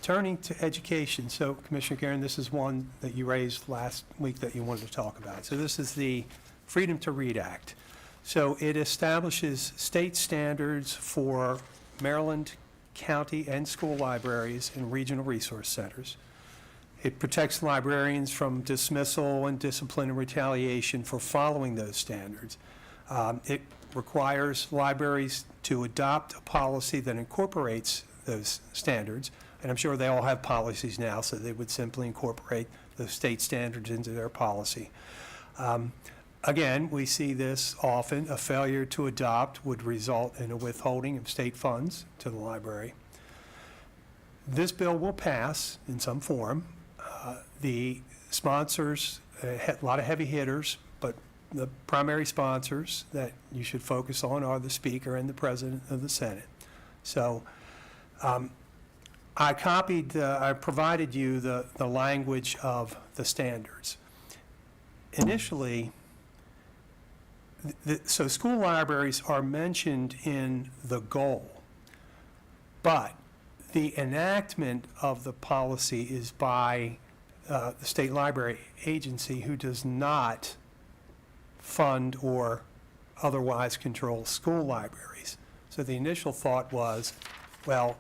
Turning to education, so Commissioner Guerin, this is one that you raised last week that you wanted to talk about. So this is the Freedom to Read Act. So it establishes state standards for Maryland county and school libraries and regional resource centers. It protects librarians from dismissal and discipline and retaliation for following those standards. It requires libraries to adopt a policy that incorporates those standards, and I'm sure they all have policies now, so they would simply incorporate the state standards into their policy. Again, we see this often. A failure to adopt would result in a withholding of state funds to the library. This bill will pass in some form. The sponsors, a lot of heavy hitters, but the primary sponsors that you should focus on are the Speaker and the President of the Senate. So I provided you the language of the standards. Initially, so school libraries are mentioned in the goal, but the enactment of the policy is by the state library agency, who does not fund or otherwise control school libraries. So the initial thought was, well,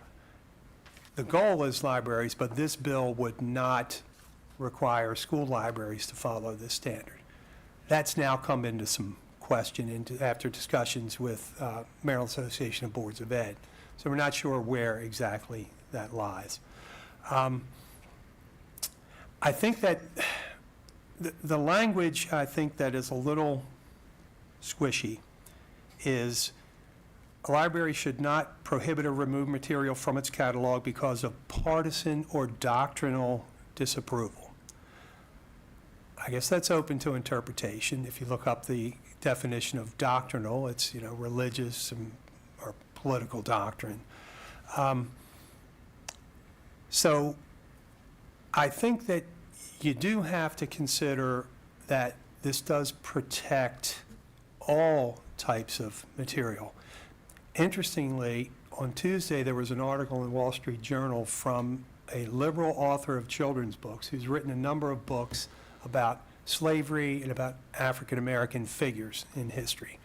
the goal is libraries, but this bill would not require school libraries to follow this standard. That's now come into some question after discussions with Maryland Association of Boards of Ed. So we're not sure where exactly that lies. I think that the language, I think, that is a little squishy is a library should not prohibit or remove material from its catalog because of partisan or doctrinal disapproval. I guess that's open to interpretation. If you look up the definition of doctrinal, it's, religious or political doctrine. So I think that you do have to consider that this does protect all types of material. Interestingly, on Tuesday, there was an article in the Wall Street Journal from a liberal author of children's books who's written a number of books about slavery and about African American figures in history.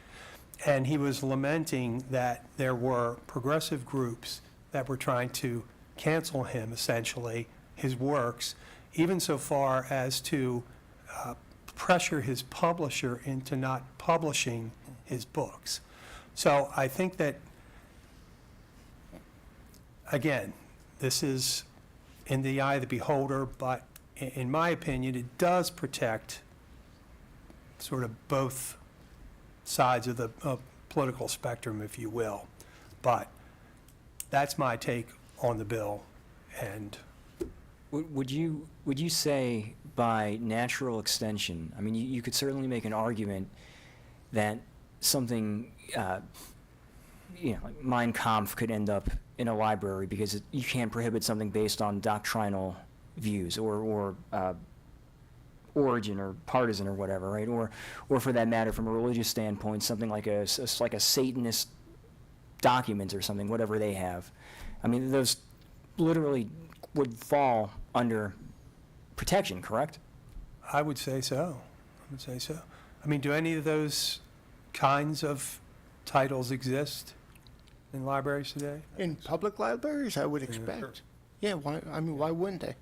And he was lamenting that there were progressive groups that were trying to cancel him, essentially, his works, even so far as to pressure his publisher into not publishing his books. So I think that, again, this is in the eye of the beholder, but in my opinion, it does protect sort of both sides of the political spectrum, if you will. But that's my take on the bill. And Would you say by natural extension, I mean, you could certainly make an argument that something, like Mein Kampf could end up in a library because you can't prohibit something based on doctrinal views or origin or partisan or whatever, right? Or for that matter, from a religious standpoint, something like a Satanist document or something, whatever they have. I mean, those literally would fall under protection, correct? I would say so. I mean, do any of those kinds of titles exist in libraries today? In public libraries, I would expect. Yeah, why wouldn't they?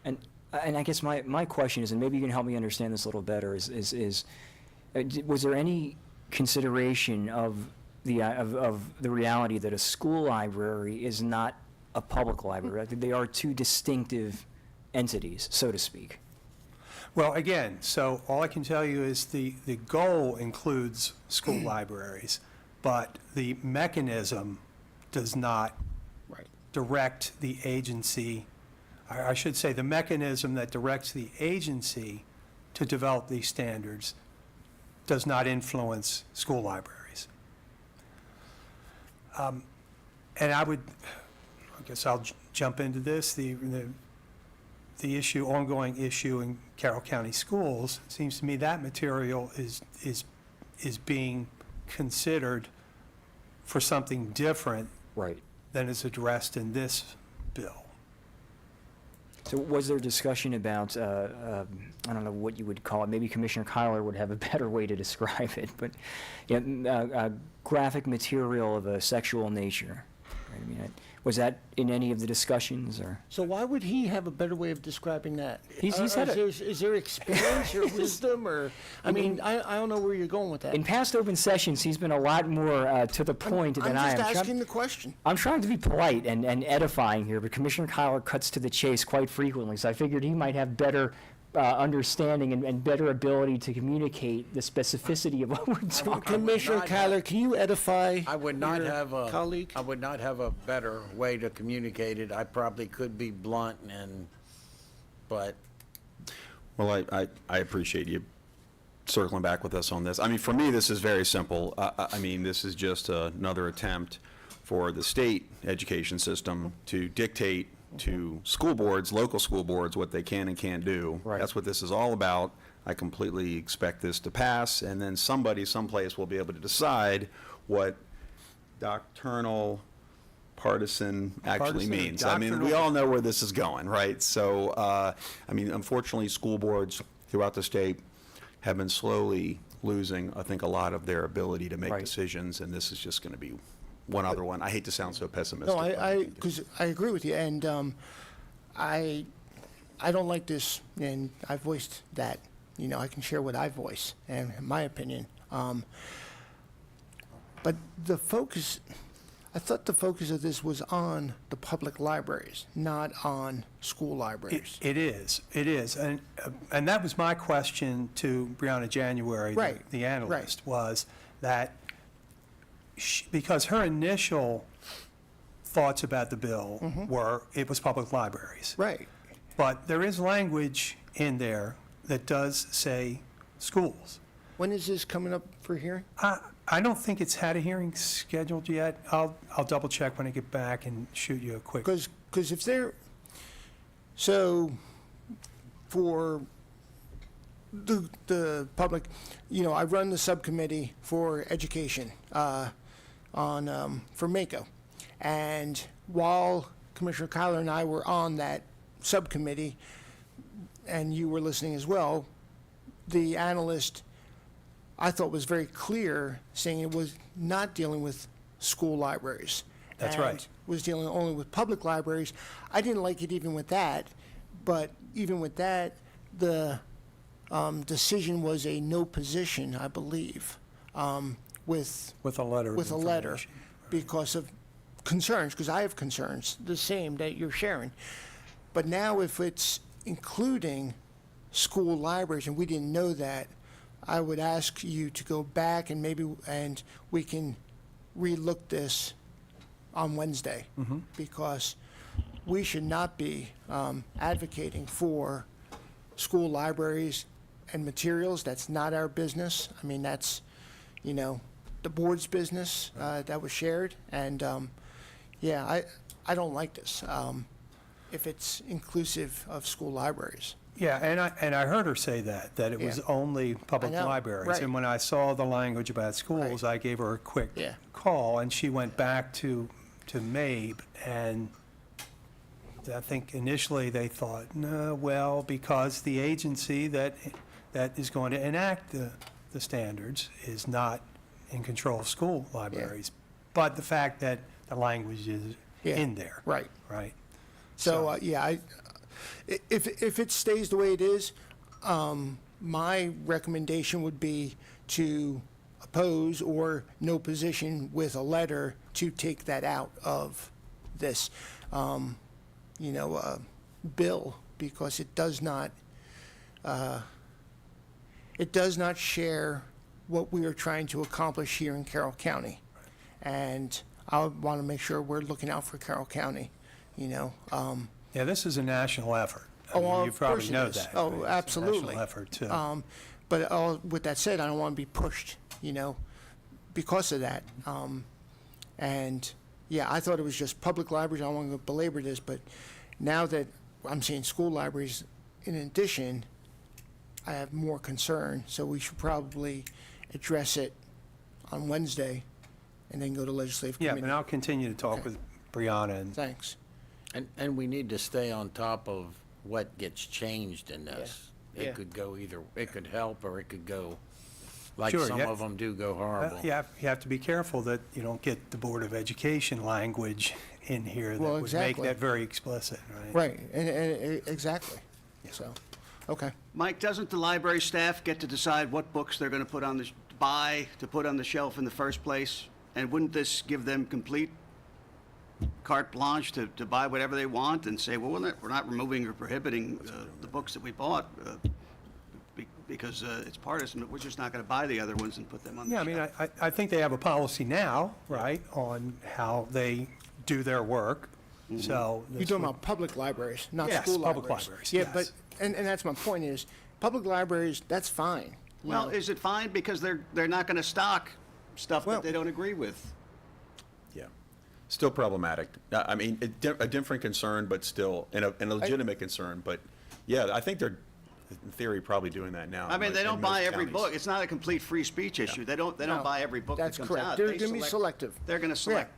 And I guess my question is, and maybe you can help me understand this a little better, is was there any consideration of the reality that a school library is not a public library? They are two distinctive entities, so to speak. Well, again, so all I can tell you is the goal includes school libraries, but the mechanism does not direct the agency. I should say the mechanism that directs the agency to develop these standards does not influence school libraries. And I guess I'll jump into this. The ongoing issue in Carroll County Schools, it seems to me that material is being considered for something different than is addressed in this bill. So was there discussion about, I don't know what you would call it, maybe Commissioner Kyler would have a better way to describe it, but graphic material of a sexual nature? Right? I mean, was that in any of the discussions, or? So why would he have a better way of describing that? He said it. Is there experience or wisdom, or I mean, I don't know where you're going with that. In past open sessions, he's been a lot more to the point than I am. I'm just asking the question. I'm trying to be polite and edifying here, but Commissioner Kyler cuts to the chase quite frequently, so I figured he might have better understanding and better ability to communicate the specificity of what we're talking about. Commissioner Kyler, can you edify I would not your have a colleague? I would not have a better way to communicate it. I probably could be blunt but Well, I appreciate you circling back with us on this. I mean, for me, this is very simple. I mean, this is just another attempt for the state education system to dictate to school boards, local school boards, what they can and can't do. Right. That's what this is all about. I completely expect this to pass, and then somebody, someplace will be able to decide what doctrinal partisan actually Partisan or means. I mean, we doctrinal? all know where this is going, right? So, I mean, unfortunately, school boards throughout the state have been slowly losing, I think, a lot of their ability to make Right. decisions, and this is just going to be one other one. I hate to sound so pessimistic. No, because I agree with you, and I don't like this, and I voiced that. I can share what I voice and my opinion. But I thought the focus of this was on the public libraries, not on school libraries. It is, and that was my question to Brianna January, Right, the analyst, was that, because her initial thoughts about the bill were, it was public libraries. Right. But there is language in there that does say schools. When is this coming up for hearing? I don't think it's had a hearing scheduled yet. I'll double check when I get back and shoot you a quick. Because if they're, so for the public, you know, I run the subcommittee for education for MACO. And while Commissioner Kyler and I were on that subcommittee, and you were listening as well, the analyst, I thought, was very clear, saying it was not dealing with school libraries. That's and right. was dealing only with public libraries. I didn't like it even with that, but even with that, the decision was a no position, I believe, with With a letter. of with a letter information. because of concerns, because I have concerns, the same that you're sharing. But now if it's including school libraries, and we didn't know that, I would ask you to go back and and we can relook this on Wednesday. Because we should not be advocating for school libraries and materials. That's not our business. I mean, that's, you know, the board's business that was shared. And, yeah, I don't like this if it's inclusive of school libraries. Yeah, and I heard her say that it was Yeah. only public I know, libraries. right. And when I saw the language about schools, I gave her a quick Yeah. call, and she went back to MABE, and I think initially they thought, no, well, because the agency that is going to enact the standards is not in control of school libraries. But the fact that the language is Yeah. in there. Right. Right. So, yeah, if it stays the way it is, my recommendation would be to oppose or no position with a letter to take that out of this, bill, because it does not share what we are trying to accomplish here in Carroll County. And I want to make sure we're looking out for Carroll County, Yeah, this is a national effort. I Oh, mean, well, you of probably course it know is. that. Oh, but it's a absolutely. national effort, too. But with that said, I don't want to be pushed, because of that. And, yeah, I thought it was just public libraries. I don't want to belabor this, but now that I'm seeing school libraries, in addition, I have more concern. So we should probably address it on Wednesday and then go to legislative Yeah, committee. and I'll continue to talk with Brianna and Thanks. And we need to stay on top of what gets changed in this. Yeah. It could go either, it could help, or it could go, like Sure, some yeah. of them do go horrible. You have to be careful that you don't get the Board of Education language in here that Well, would make exactly. that very explicit, right? Right, and exactly. So, okay. Mike, doesn't the library staff get to decide what books they're going to put on the, to put on the shelf in the first place? And wouldn't this give them complete carte blanche to buy whatever they want and say, well, we're not removing or prohibiting the books that we bought because it's partisan, but we're just not going to buy the other ones and put them on the Yeah, I shelf? mean, I think they have a policy now, right, on how they do their work, so. You're this talking would- about public libraries, not Yes, school public libraries. libraries, Yeah, yes. but, and that's my point is, public libraries, that's fine. you Well, know. is it fine because they're not going to stock stuff Well- that they don't agree with? Yeah. Still problematic. I mean, a different concern, but still, and a legitimate concern, but, yeah, I think they're, in theory, probably doing that now. I mean, they in don't most buy every counties. book. It's not a complete free speech issue. They don't No, buy every book that that's comes correct. out. They're They gonna be selective. They're going to select.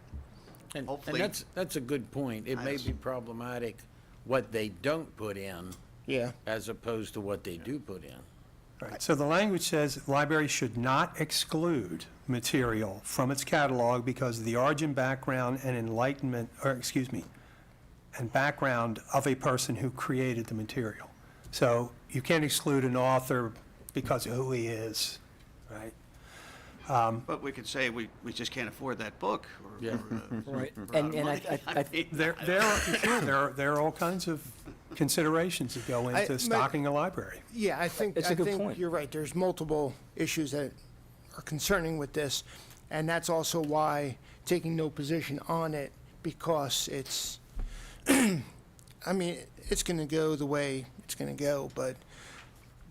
And Hopefully- that's a good point. It may be problematic what they don't put in Yeah, as opposed to what they do put in. Right, so the language says libraries should not exclude material from its catalog because of the origin, background, and enlightenment, or, excuse me, and background of a person who created the material. So you can't exclude an author because of who he is, right? But we could say we just can't afford that book. Or, Yeah. Right. or And money. I mean, There are all kinds of considerations that go into but- stocking a library. yeah, I think It's a good point. you're right. There's multiple issues that are concerning with this. And that's also why taking no position on it, because it's, I mean, it's going to go the way it's going to go, but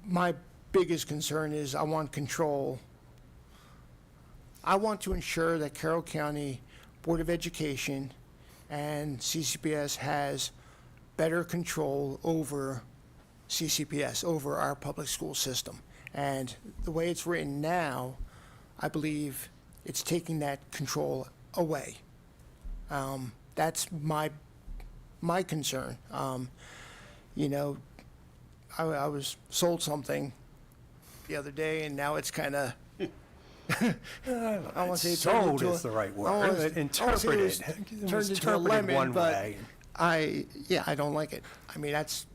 my biggest concern is I want control. I want to ensure that Carroll County Board of Education and CCPS has better control over CCPS, over our public school system. And the way it's written now, I believe it's taking that control away. That's my concern. You know, I was sold something the other day, and now it's kind of, I want to say it turned Sold into is a- the right I wanna- word. I wanna say Interpreted. it was It was turned into a interpreted lemon, one but way. I don't like it. I mean, that's,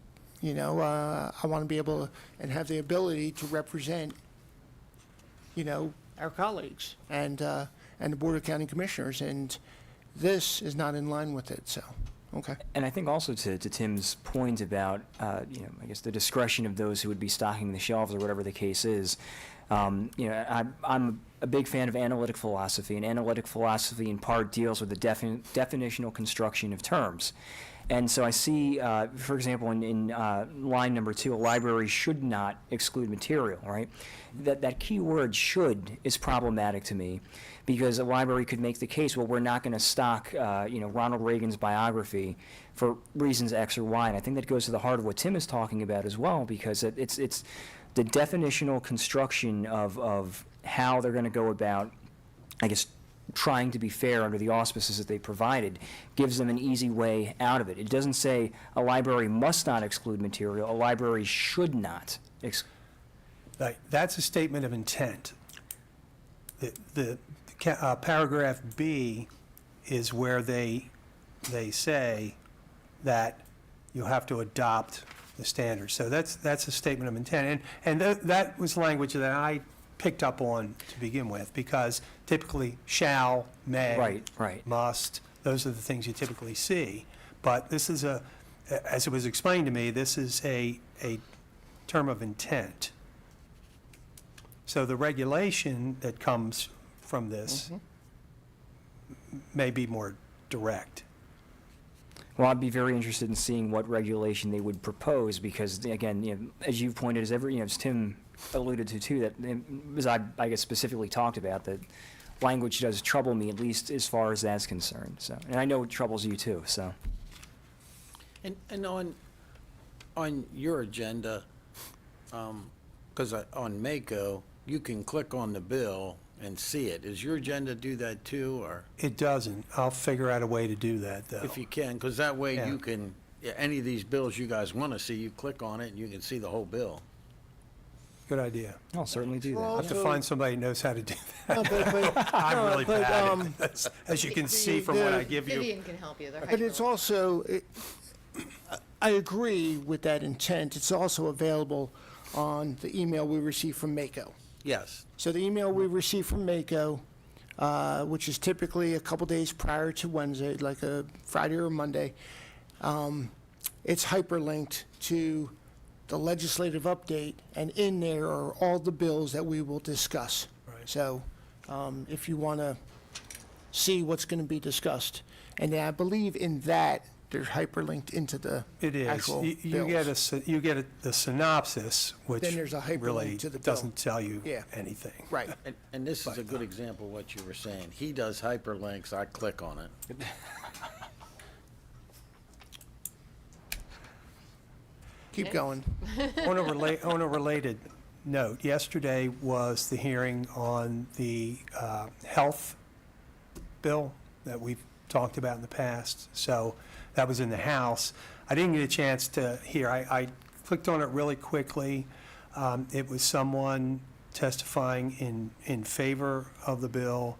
you know, I want to be able and have the ability to represent, you know, our colleagues and the Board of County Commissioners, and this is not in line with it, so, okay. And I think also to Tim's point about, you know, I guess the discretion of those who would be stocking the shelves or whatever the case is, you know, I'm a big fan of analytic philosophy, and analytic philosophy in part deals with the definitional construction of terms. And so I see, for example, in line number 2, a library should not exclude material, right? That key word "should" is problematic to me, because a library could make the case, well, we're not going to stock, you know, Ronald Reagan's biography for reasons X or Y. And I think that goes to the heart of what Tim is talking about as well, because it's the definitional construction of how they're going to go about, I guess, trying to be fair under the auspices that they provided, gives them an easy way out of it. It doesn't say a library must not exclude material, a library should not Right, that's a statement of intent. The paragraph B is where they say that you have to adopt the standards. So that's a statement of intent. And that was language that I picked up on to begin with, because typically shall, may, Right. must, those are the things you typically see. But this is as it was explained to me, this is a term of intent. So the regulation that comes from this may be more direct. Well, I'd be very interested in seeing what regulation they would propose, because, again, you know, as you've pointed, as Tim alluded to too, that, as I guess specifically talked about, that language does trouble me, at least as far as that's concerned. So, and I know it troubles you too. So, And on your agenda, because on Mako, you can click on the bill and see it. Does your agenda do that too, or? It doesn't. I'll figure out a way to do that, though. If you can, because that way Yeah. you can, any of these bills you guys want to see, you click on it and you can see the whole bill. Good idea. I'll certainly do that. I'll have to find somebody who knows how to do that. No, I'm no, really but, bad at this, as you can see from what I give you. Vivian can help you. They're But it's hyper- also, I agree with that intent. It's also available on the email we received from Mako. Yes. So the email we received from Mako, which is typically a couple days prior to Wednesday, like a Friday or Monday, it's hyperlinked to the legislative update, and in there are all the bills that we will discuss. Right. So if you want to see what's going to be discussed. And I believe in that, they're hyperlinked into the It is. actual You bills. get the synopsis, which Then there's a hyperlink really to the bill. doesn't tell you Yeah. anything. Right. And this is a good example of what you were saying. He does hyperlinks, I click on it. Keep going. On a related note, yesterday was the hearing on the health bill that we've talked about in the past. So that was in the House. I didn't get a chance to hear. I clicked on it really quickly. It was someone testifying in favor of the bill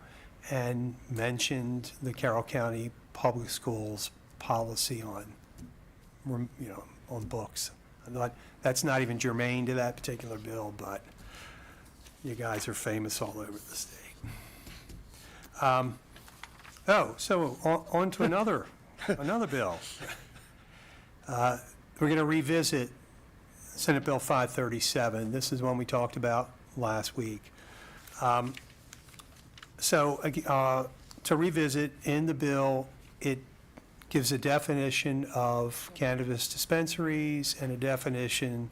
and mentioned the Carroll County Public Schools policy on, on books. I thought, that's not even germane to that particular bill, but you guys are famous all over the state. So on to another bill. We're going to revisit Senate Bill 537. This is one we talked about last week. So, to revisit, in the bill, it gives a definition of cannabis dispensaries and a definition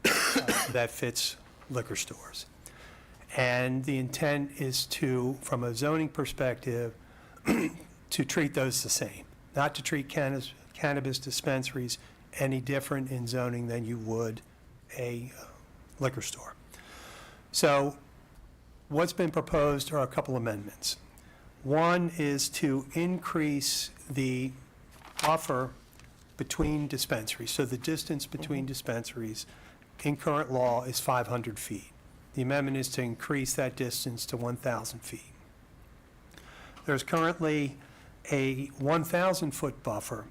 that fits liquor stores. And the intent is to, from a zoning perspective, to treat those the same, not to treat cannabis dispensaries any different in zoning than you would a liquor store. So what's been proposed are a couple amendments. One is to increase the buffer between dispensaries. So the distance between dispensaries in current law is 500 feet. The amendment is to increase that distance to 1,000 feet. There's currently a 1,000-foot buffer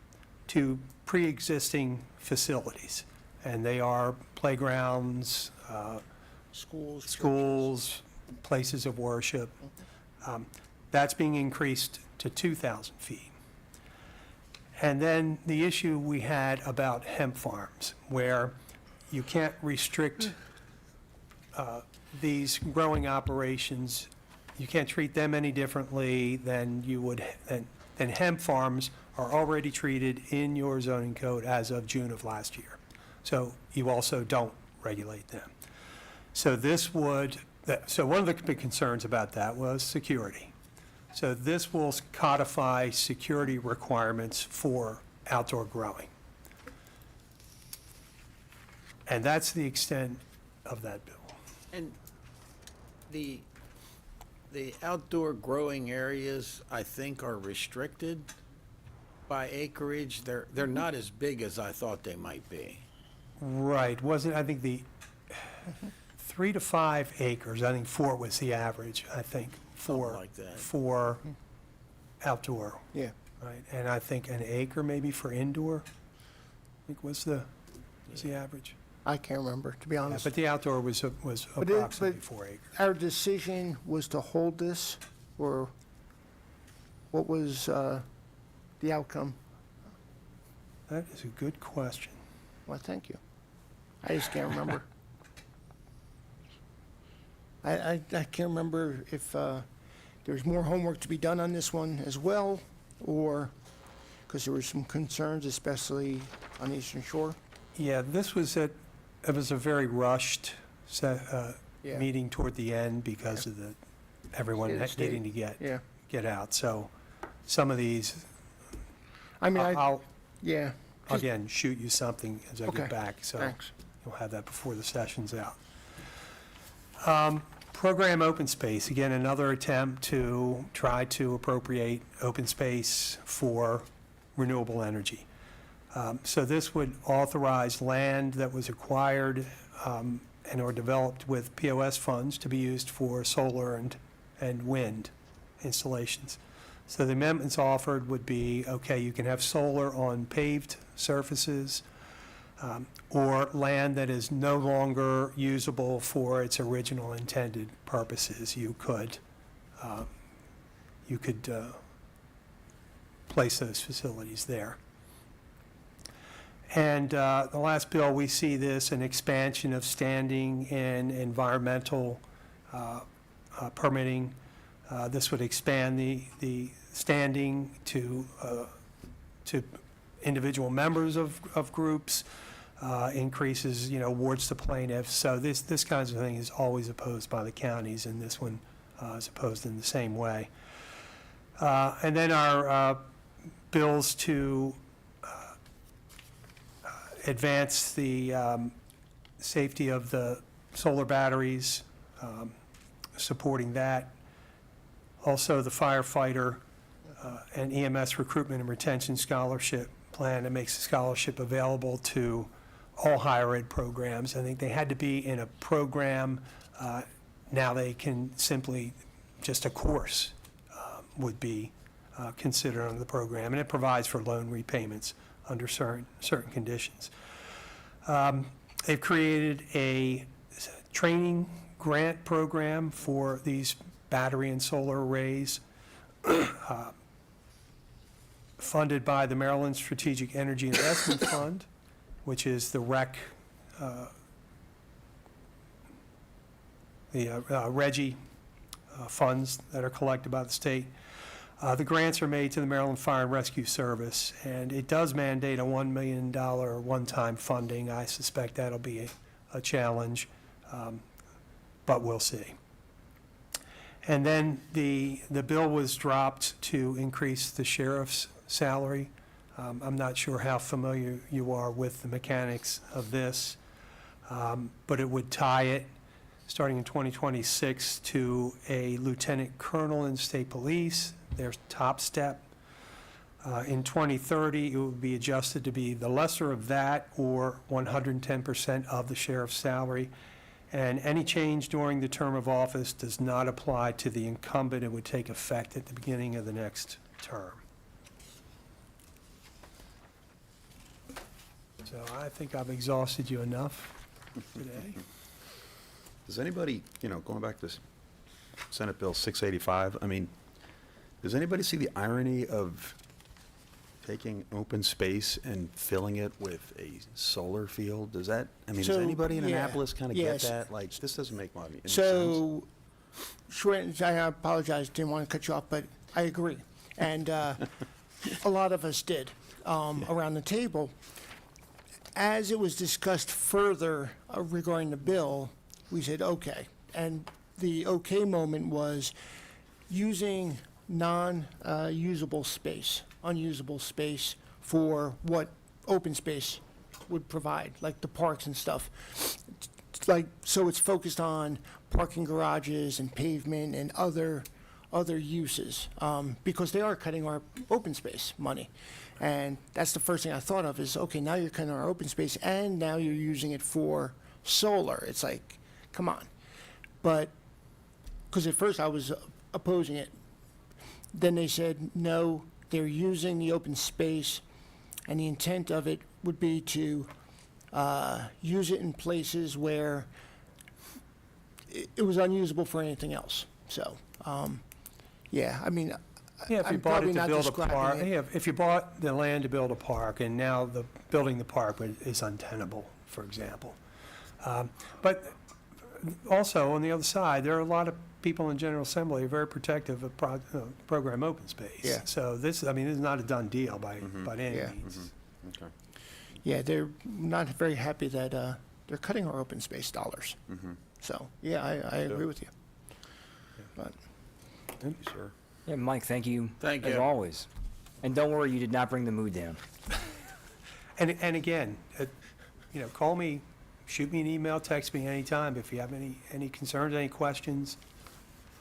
to pre-existing facilities, and they are playgrounds, schools, places of worship. That's being increased to 2,000 feet. And then the issue we had about hemp farms, where you can't restrict these growing operations, you can't treat them any differently than you would, than hemp farms are already treated in your zoning code as of June of last year. So you also don't regulate them. So this would, so one of the big concerns about that was security. So this will codify security requirements for outdoor growing. And that's the extent of that bill. And the outdoor growing areas, I think, are restricted by acreage. They're not as big as I thought they might be. Right, wasn't, I think the 3 to 5 acres, I think 4 was the average, I think, Something like that. for outdoor. Yeah. Right, and I think an acre maybe for indoor, I think was the average. I can't remember, to be Yeah, honest. but the outdoor was But approximately 4 acres. Our decision was to hold this, or what was the outcome? That is a good question. Well, thank you. I just can't remember. I can't remember if there's more homework to be done on this one as well, or, because there were some concerns, especially on the Eastern Shore. Yeah, this was it was a very rushed Yeah. meeting toward the end because of everyone State of state. needing to Yeah. get out. So some of these, I mean, I'll, yeah. again, shoot you something as I Okay, get back, so thanks. you'll have that before the session's out. Program open space, again, another attempt to try to appropriate open space for renewable energy. So this would authorize land that was acquired and or developed with POS funds to be used for solar and wind installations. So the amendments offered would be, okay, you can have solar on paved surfaces or land that is no longer usable for its original intended purposes. You could place those facilities there. And the last bill, we see this, an expansion of standing in environmental permitting. This would expand the standing to individual members of groups, increases, awards to plaintiffs. So this kinds of thing is always opposed by the counties, and this one is opposed in the same way. And then our bills to advance the safety of the solar batteries, supporting that. Also, the firefighter and EMS recruitment and retention scholarship plan that makes the scholarship available to all higher ed programs. I think they had to be in a program. Now they can simply, just a course would be considered under the program, and it provides for loan repayments under certain conditions. They've created a training grant program for these battery and solar arrays, funded by the Maryland Strategic Energy Investment Fund, which is the REGI funds that are collected by the state. The grants are made to the Maryland Fire and Rescue Service, and it does mandate a $1 million one-time funding. I suspect that'll be a challenge, but we'll see. And then the bill was dropped to increase the sheriff's salary. I'm not sure how familiar you are with the mechanics of this, but it would tie it, starting in 2026, to a lieutenant colonel in state police, their top step. In 2030, it would be adjusted to be the lesser of that or 110% of the sheriff's salary. And any change during the term of office does not apply to the incumbent. It would take effect at the beginning of the next term. So I think I've exhausted you enough today. Does anybody, going back to Senate Bill 685, I mean, does anybody see the irony of taking open space and filling it with a solar field? Does that, does So, anybody in yeah, Annapolis kind of yes. get that? Like, this doesn't make any sense. So, I apologize, didn't want to cut you off, but I agree. And a lot of us did around the table. As it was discussed further regarding the bill, we said, okay. And the okay moment was using non-usable space, unusable space for what open space would provide, like the parks and stuff. So it's focused on parking garages and pavement and other uses, because they are cutting our open space money. And that's the first thing I thought of is, okay, now you're cutting our open space and now you're using it for solar. It's like, come on. But, because at first I was opposing it. Then they said, no, they're using the open space, and the intent of it would be to use it in places where it was unusable for anything else. So, yeah, I mean, Yeah, if you I'm bought probably it to not build a describing park, it. yeah, if you bought the land to build a park, and now building the park is untenable, for example. But also, on the other side, there are a lot of people in General Assembly who are very protective of program open space. Yeah. So this is not a done deal by any Yeah. means. Okay. Yeah, they're not very happy that they're cutting our open space dollars. So, yeah, I agree with you. But Thank you, sir. Yeah, Mike, thank you. Thank As you. always. And don't worry, you did not bring the mood down. And again, call me, shoot me an email, text me anytime if you have any concerns, any questions.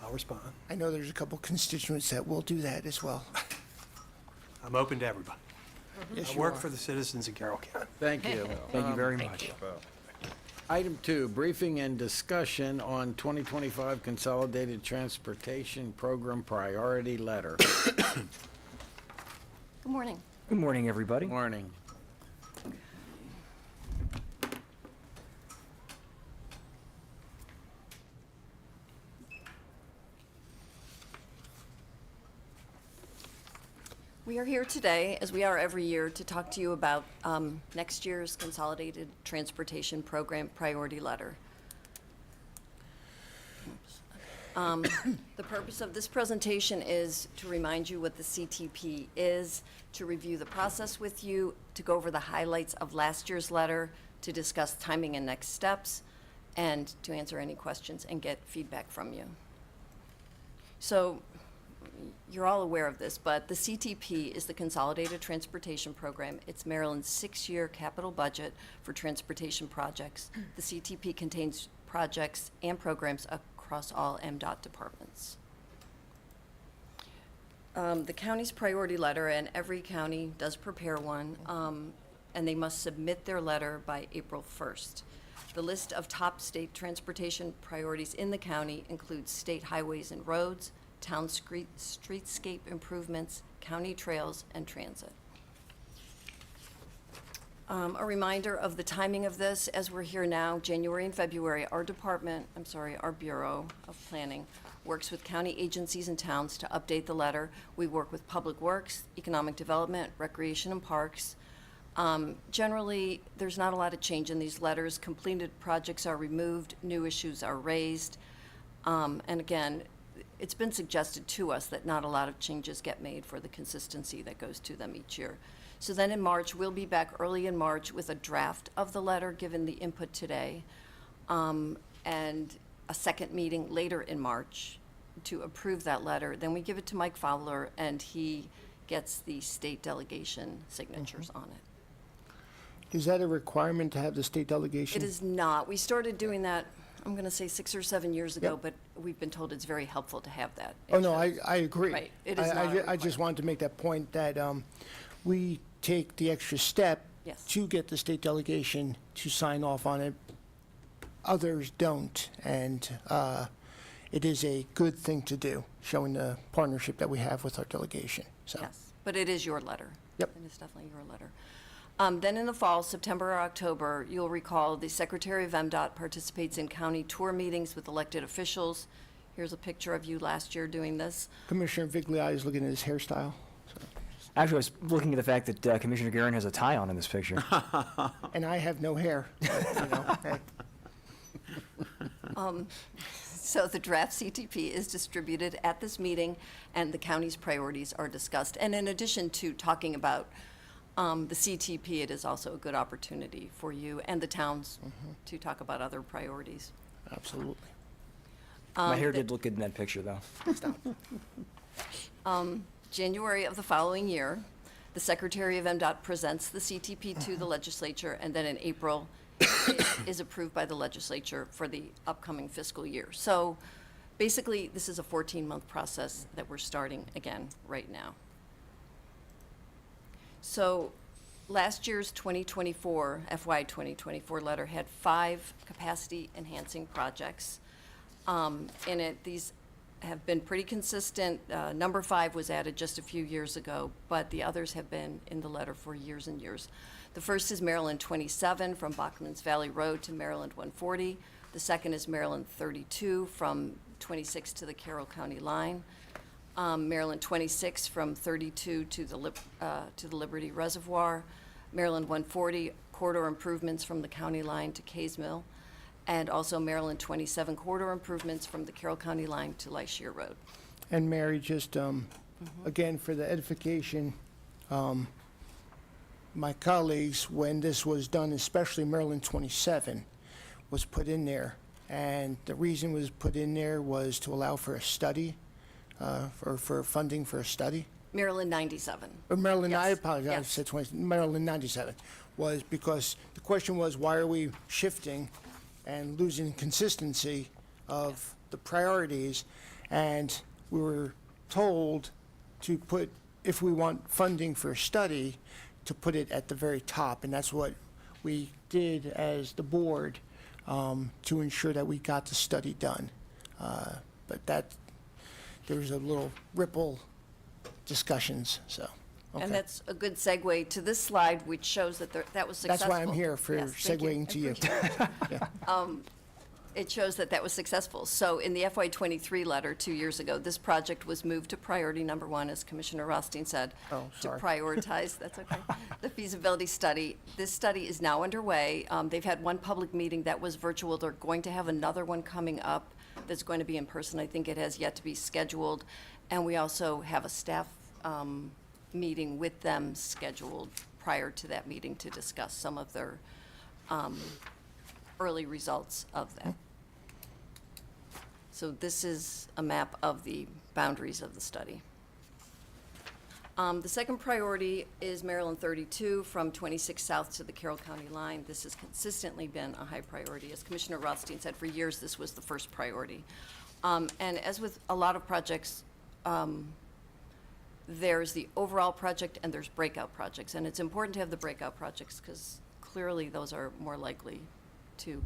I'll respond. I know there's a couple constituents that will do that as well. I'm open to everybody. Yes, I you work are. for the citizens of Carroll County. Thank you. Thank you very much. Item 2, briefing and discussion on 2025 Consolidated Transportation Program Priority Letter. Good morning. Good morning, everybody. Morning. We are here today, as we are every year, to talk to you about next year's Consolidated Transportation Program Priority Letter. The purpose of this presentation is to remind you what the CTP is, to review the process with you, to go over the highlights of last year's letter, to discuss timing and next steps, and to answer any questions and get feedback from you. So, you're all aware of this, but the CTP is the Consolidated Transportation Program. It's Maryland's 6-year capital budget for transportation projects. The CTP contains projects and programs across all MDOT departments. The county's priority letter, and every county does prepare one, and they must submit their letter by April 1st. The list of top state transportation priorities in the county includes state highways and roads, town streetscape improvements, county trails, and transit. A reminder of the timing of this, as we're here now, January and February, our Bureau of Planning works with county agencies and towns to update the letter. We work with Public Works, Economic Development, Recreation and Parks. Generally, there's not a lot of change in these letters. Completed projects are removed, new issues are raised. And again, it's been suggested to us that not a lot of changes get made for the consistency that goes to them each year. So then in March, we'll be back early in March with a draft of the letter, given the input today, and a second meeting later in March to approve that letter. Then we give it to Mike Fowler, and he gets the state delegation signatures on it. Is that a requirement to have the state delegation? It is not. We started doing that, I'm going to say 6 or 7 years ago, Yep. but we've been told it's very helpful to have that. Oh, no, I agree. Right. It is not a I just wanted to make that point that we take the extra step Yes. to get the state delegation to sign off on it. Others don't, and it is a good thing to do, showing the partnership that we have with our delegation, so. Yes, but it is your letter. Yep. It is definitely your letter. Then in the fall, September or October, you'll recall the Secretary of MDOT participates in county tour meetings with elected officials. Here's a picture of you last year doing this. Commissioner Vigliotti is looking at his hairstyle, Actually, I was looking at the fact that Commissioner Guerin has a tie on in this picture. and I have no hair, but, you know, hey. So the draft CTP is distributed at this meeting, and the county's priorities are discussed. And in addition to talking about the CTP, it is also a good opportunity for you and the towns to talk about other priorities. Absolutely. My hair did look good in that picture, though. January of the following year, the Secretary of MDOT presents the CTP to the legislature, and then in April, it is approved by the legislature for the upcoming fiscal year. So basically, this is a 14-month process that we're starting again right now. So last year's 2024, FY 2024 letter had 5 capacity-enhancing projects. In it, these have been pretty consistent. Number 5 was added just a few years ago, but the others have been in the letter for years and years. The first is Maryland 27 from Bachman's Valley Road to Maryland 140. The second is Maryland 32 from 26 to the Carroll County line. Maryland 26 from 32 to the Liberty Reservoir. Maryland 140 corridor improvements from the county line to Kays Mill. And also Maryland 27 corridor improvements from the Carroll County line to Lyshear Road. And Mary, just, again, for the edification, my colleagues, when this was done, especially Maryland 27, was put in there. And the reason it was put in there was to allow for a study, for funding for a study. Maryland 97. Or Maryland, I Yes, apologize, I yes. said 20, Maryland 97, was because the question was, why are we shifting and losing consistency of the priorities? And we were told to put, if we want funding for a study, to put it at the very top, and that's what we did as the board to ensure that we got the study done. But that, there was a little ripple discussions, so. okay. And that's a good segue to this slide, which shows that that was That's successful. why I'm here, for Yes, thank you. segueing to you. I appreciate it. It shows that that was successful. So in the FY '23 letter 2 years ago, this project was moved to priority number 1, as Commissioner Rothstein said, Oh, to sorry. prioritize, that's okay, the feasibility study. This study is now underway. They've had one public meeting that was virtual. They're going to have another one coming up that's going to be in person. I think it has yet to be scheduled. And we also have a staff meeting with them scheduled prior to that meeting to discuss some of their early results of that. So this is a map of the boundaries of the study. The second priority is Maryland 32 from 26 south to the Carroll County line. This has consistently been a high priority. As Commissioner Rothstein said, for years this was the first priority. And as with a lot of projects, there's the overall project and there's breakout projects. And it's important to have the breakout projects because clearly those are more likely to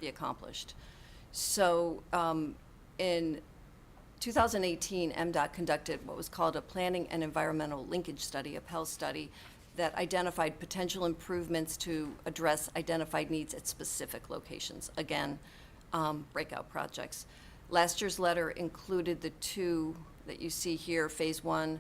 be accomplished. So in 2018, MDOT conducted what was called a Planning and Environmental Linkage Study, a PEL study, that identified potential improvements to address identified needs at specific locations. Again, breakout projects. Last year's letter included the 2 that you see here, Phase 1,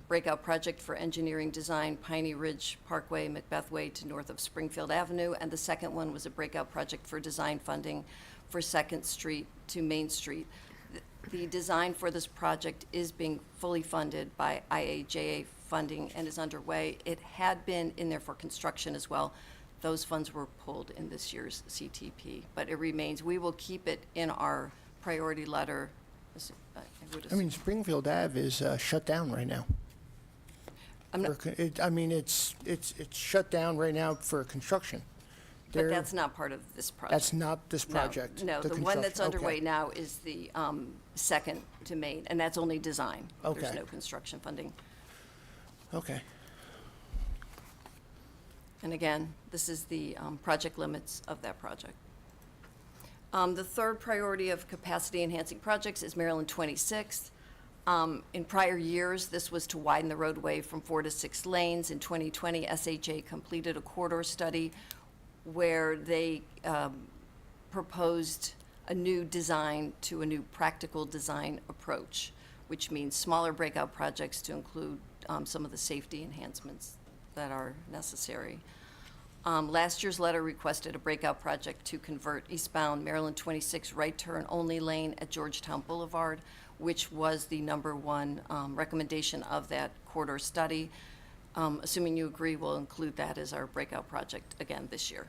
breakout project for engineering design, Piney Ridge Parkway, Macbeth Way to north of Springfield Avenue, and the second one was a breakout project for design funding for 2nd Street to Main Street. The design for this project is being fully funded by IAJA funding and is underway. It had been in there for construction as well. Those funds were pulled in this year's CTP, but it remains. We will keep it in our priority letter. I mean, Springfield Ave is shut down right now. It's shut down right now for construction. But that's not part of this project. That's not this project? No, the the one that's construction, underway okay. now is the second to Main, and that's only design. There's Okay. no construction funding. Okay. And again, this is the project limits of that project. The third priority of capacity-enhancing projects is Maryland 26th. In prior years, this was to widen the roadway from 4 to 6 lanes. In 2020, SHA completed a corridor study where they proposed a new design to a new practical design approach, which means smaller breakout projects to include some of the safety enhancements that are necessary. Last year's letter requested a breakout project to convert eastbound Maryland 26 right turn only lane at Georgetown Boulevard, which was the #1 recommendation of that corridor study. Assuming you agree, we'll include that as our breakout project again this year.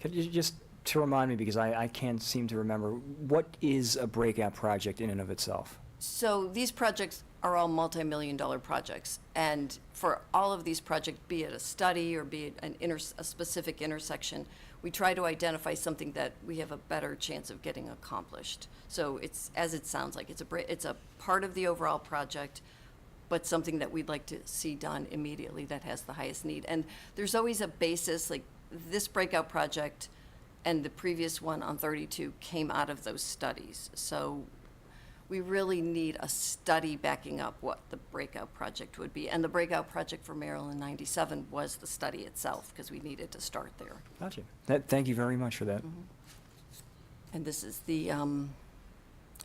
Could you just, to remind me, because I can't seem to remember, what is a breakout project in and of itself? So these projects are all multi-million-dollar projects, and for all of these projects, be it a study or be it a specific intersection, we try to identify something that we have a better chance of getting accomplished. So it's, as it sounds like, it's a part of the overall project, but something that we'd like to see done immediately that has the highest need. And there's always a basis, like this breakout project and the previous one on 32 came out of those studies. So we really need a study backing up what the breakout project would be. And the breakout project for Maryland 97 was the study itself, because we needed to start there. Gotcha. Thank you very much for that. And this is the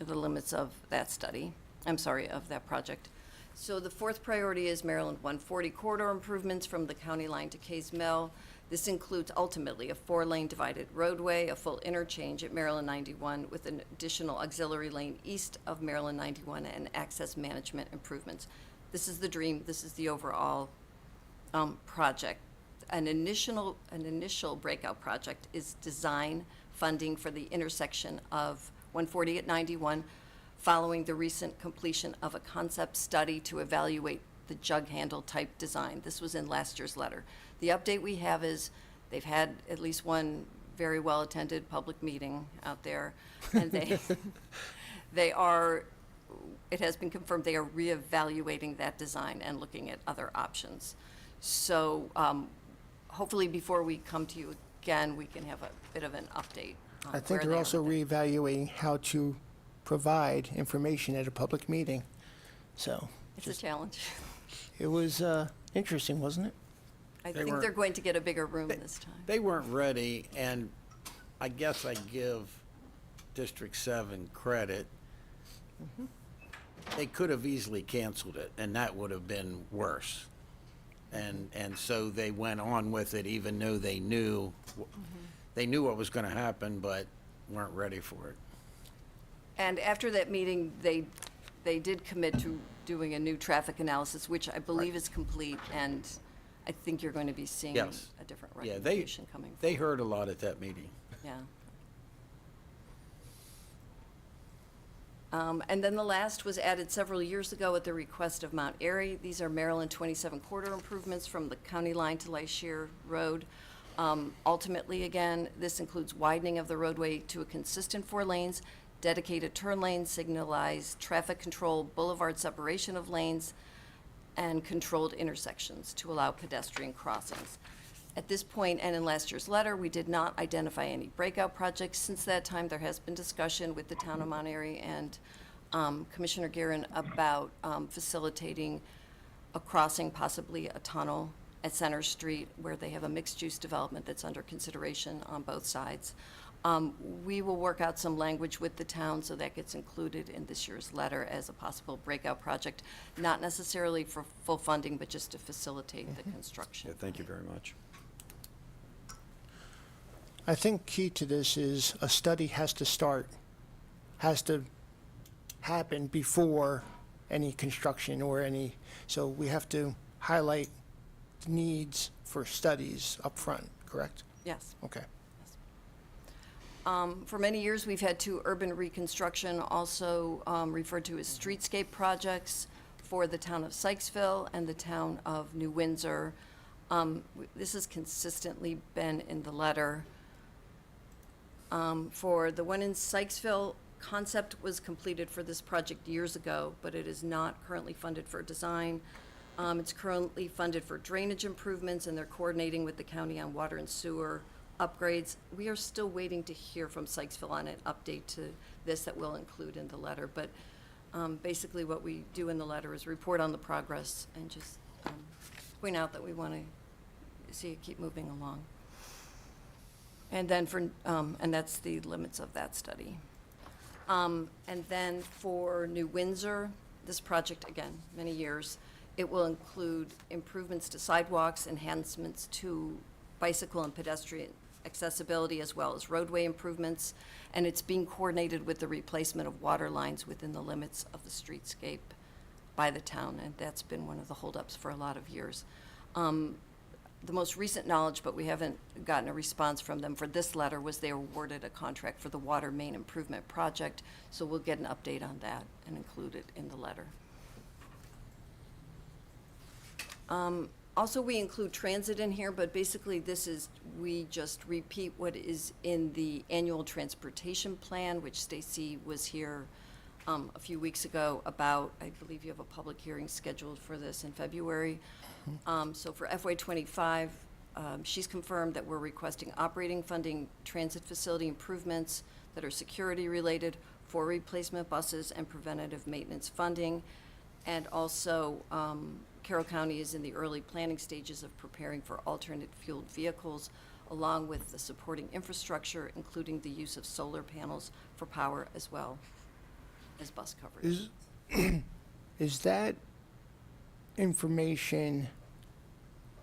limits of that study, of that project. So the fourth priority is Maryland 140 corridor improvements from the county line to Kays Mill. This includes ultimately a 4-lane divided roadway, a full interchange at Maryland 91 with an additional auxiliary lane east of Maryland 91 and access management improvements. This is the dream, this is the overall project. An initial breakout project is design funding for the intersection of 140 at 91 following the recent completion of a concept study to evaluate the jug handle type design. This was in last year's letter. The update we have is they've had at least one very well-attended public meeting out there, and it has been confirmed they are reevaluating that design and looking at other options. So hopefully before we come to you again, we can have a bit of an update on I think where they're they are also with it. reevaluating how to provide information at a public meeting. So It's a challenge. it was interesting, wasn't it? I They think weren't- they're going to get a bigger room this time. They weren't ready, and I guess I give District 7 credit. They could have easily canceled it, and that would have been worse. And so they went on with it, even though they knew what was going to happen, but weren't ready for it. And after that meeting, they did commit to doing a new traffic analysis, which I believe is complete, and I think you're going to be seeing Yes. a different Yeah, recommendation coming. they heard a lot at that meeting. Yeah. And then the last was added several years ago at the request of Mount Airy. These are Maryland 27 corridor improvements from the county line to Lashir Road. Ultimately, again, this includes widening of the roadway to a consistent 4 lanes, dedicated turn lanes, signalized traffic control, boulevard separation of lanes, and controlled intersections to allow pedestrian crossings. At this point, and in last year's letter, we did not identify any breakout projects. Since that time, there has been discussion with the town of Mount Airy and Commissioner Guerin about facilitating a crossing, possibly a tunnel at Center Street, where they have a mixed-use development that's under consideration on both sides. We will work out some language with the town so that gets included in this year's letter as a possible breakout project, not necessarily for full funding, but just to facilitate the construction. Yeah, thank you very much. I think key to this is a study has to start, has to happen before any construction or any, so we have to highlight needs for studies up front, correct? Yes. Okay. For many years, we've had two urban reconstruction, also referred to as streetscape projects for the town of Sykesville and the town of New Windsor. This has consistently been in the letter. For the one in Sykesville, concept was completed for this project years ago, but it is not currently funded for design. It's currently funded for drainage improvements, and they're coordinating with the county on water and sewer upgrades. We are still waiting to hear from Sykesville on an update to this that we'll include in the letter. But basically what we do in the letter is report on the progress and just point out that we want to see it keep moving along. And then and that's the limits of that study. And then for New Windsor, this project, again, many years, it will include improvements to sidewalks, enhancements to bicycle and pedestrian accessibility, as well as roadway improvements, and it's being coordinated with the replacement of water lines within the limits of the streetscape by the town, and that's been one of the holdups for a lot of years. The most recent knowledge, but we haven't gotten a response from them for this letter, was they awarded a contract for the water main improvement project, so we'll get an update on that and include it in the letter. Also, we include transit in here, but basically we just repeat what is in the annual transportation plan, which Stacy was here a few weeks ago about. I believe you have a public hearing scheduled for this in February. So for FY25, she's confirmed that we're requesting operating funding, transit facility improvements that are security related for replacement buses and preventative maintenance funding. And also, Carroll County is in the early planning stages of preparing for alternate fueled vehicles, along with the supporting infrastructure, including the use of solar panels for power as well as bus coverage. Is that information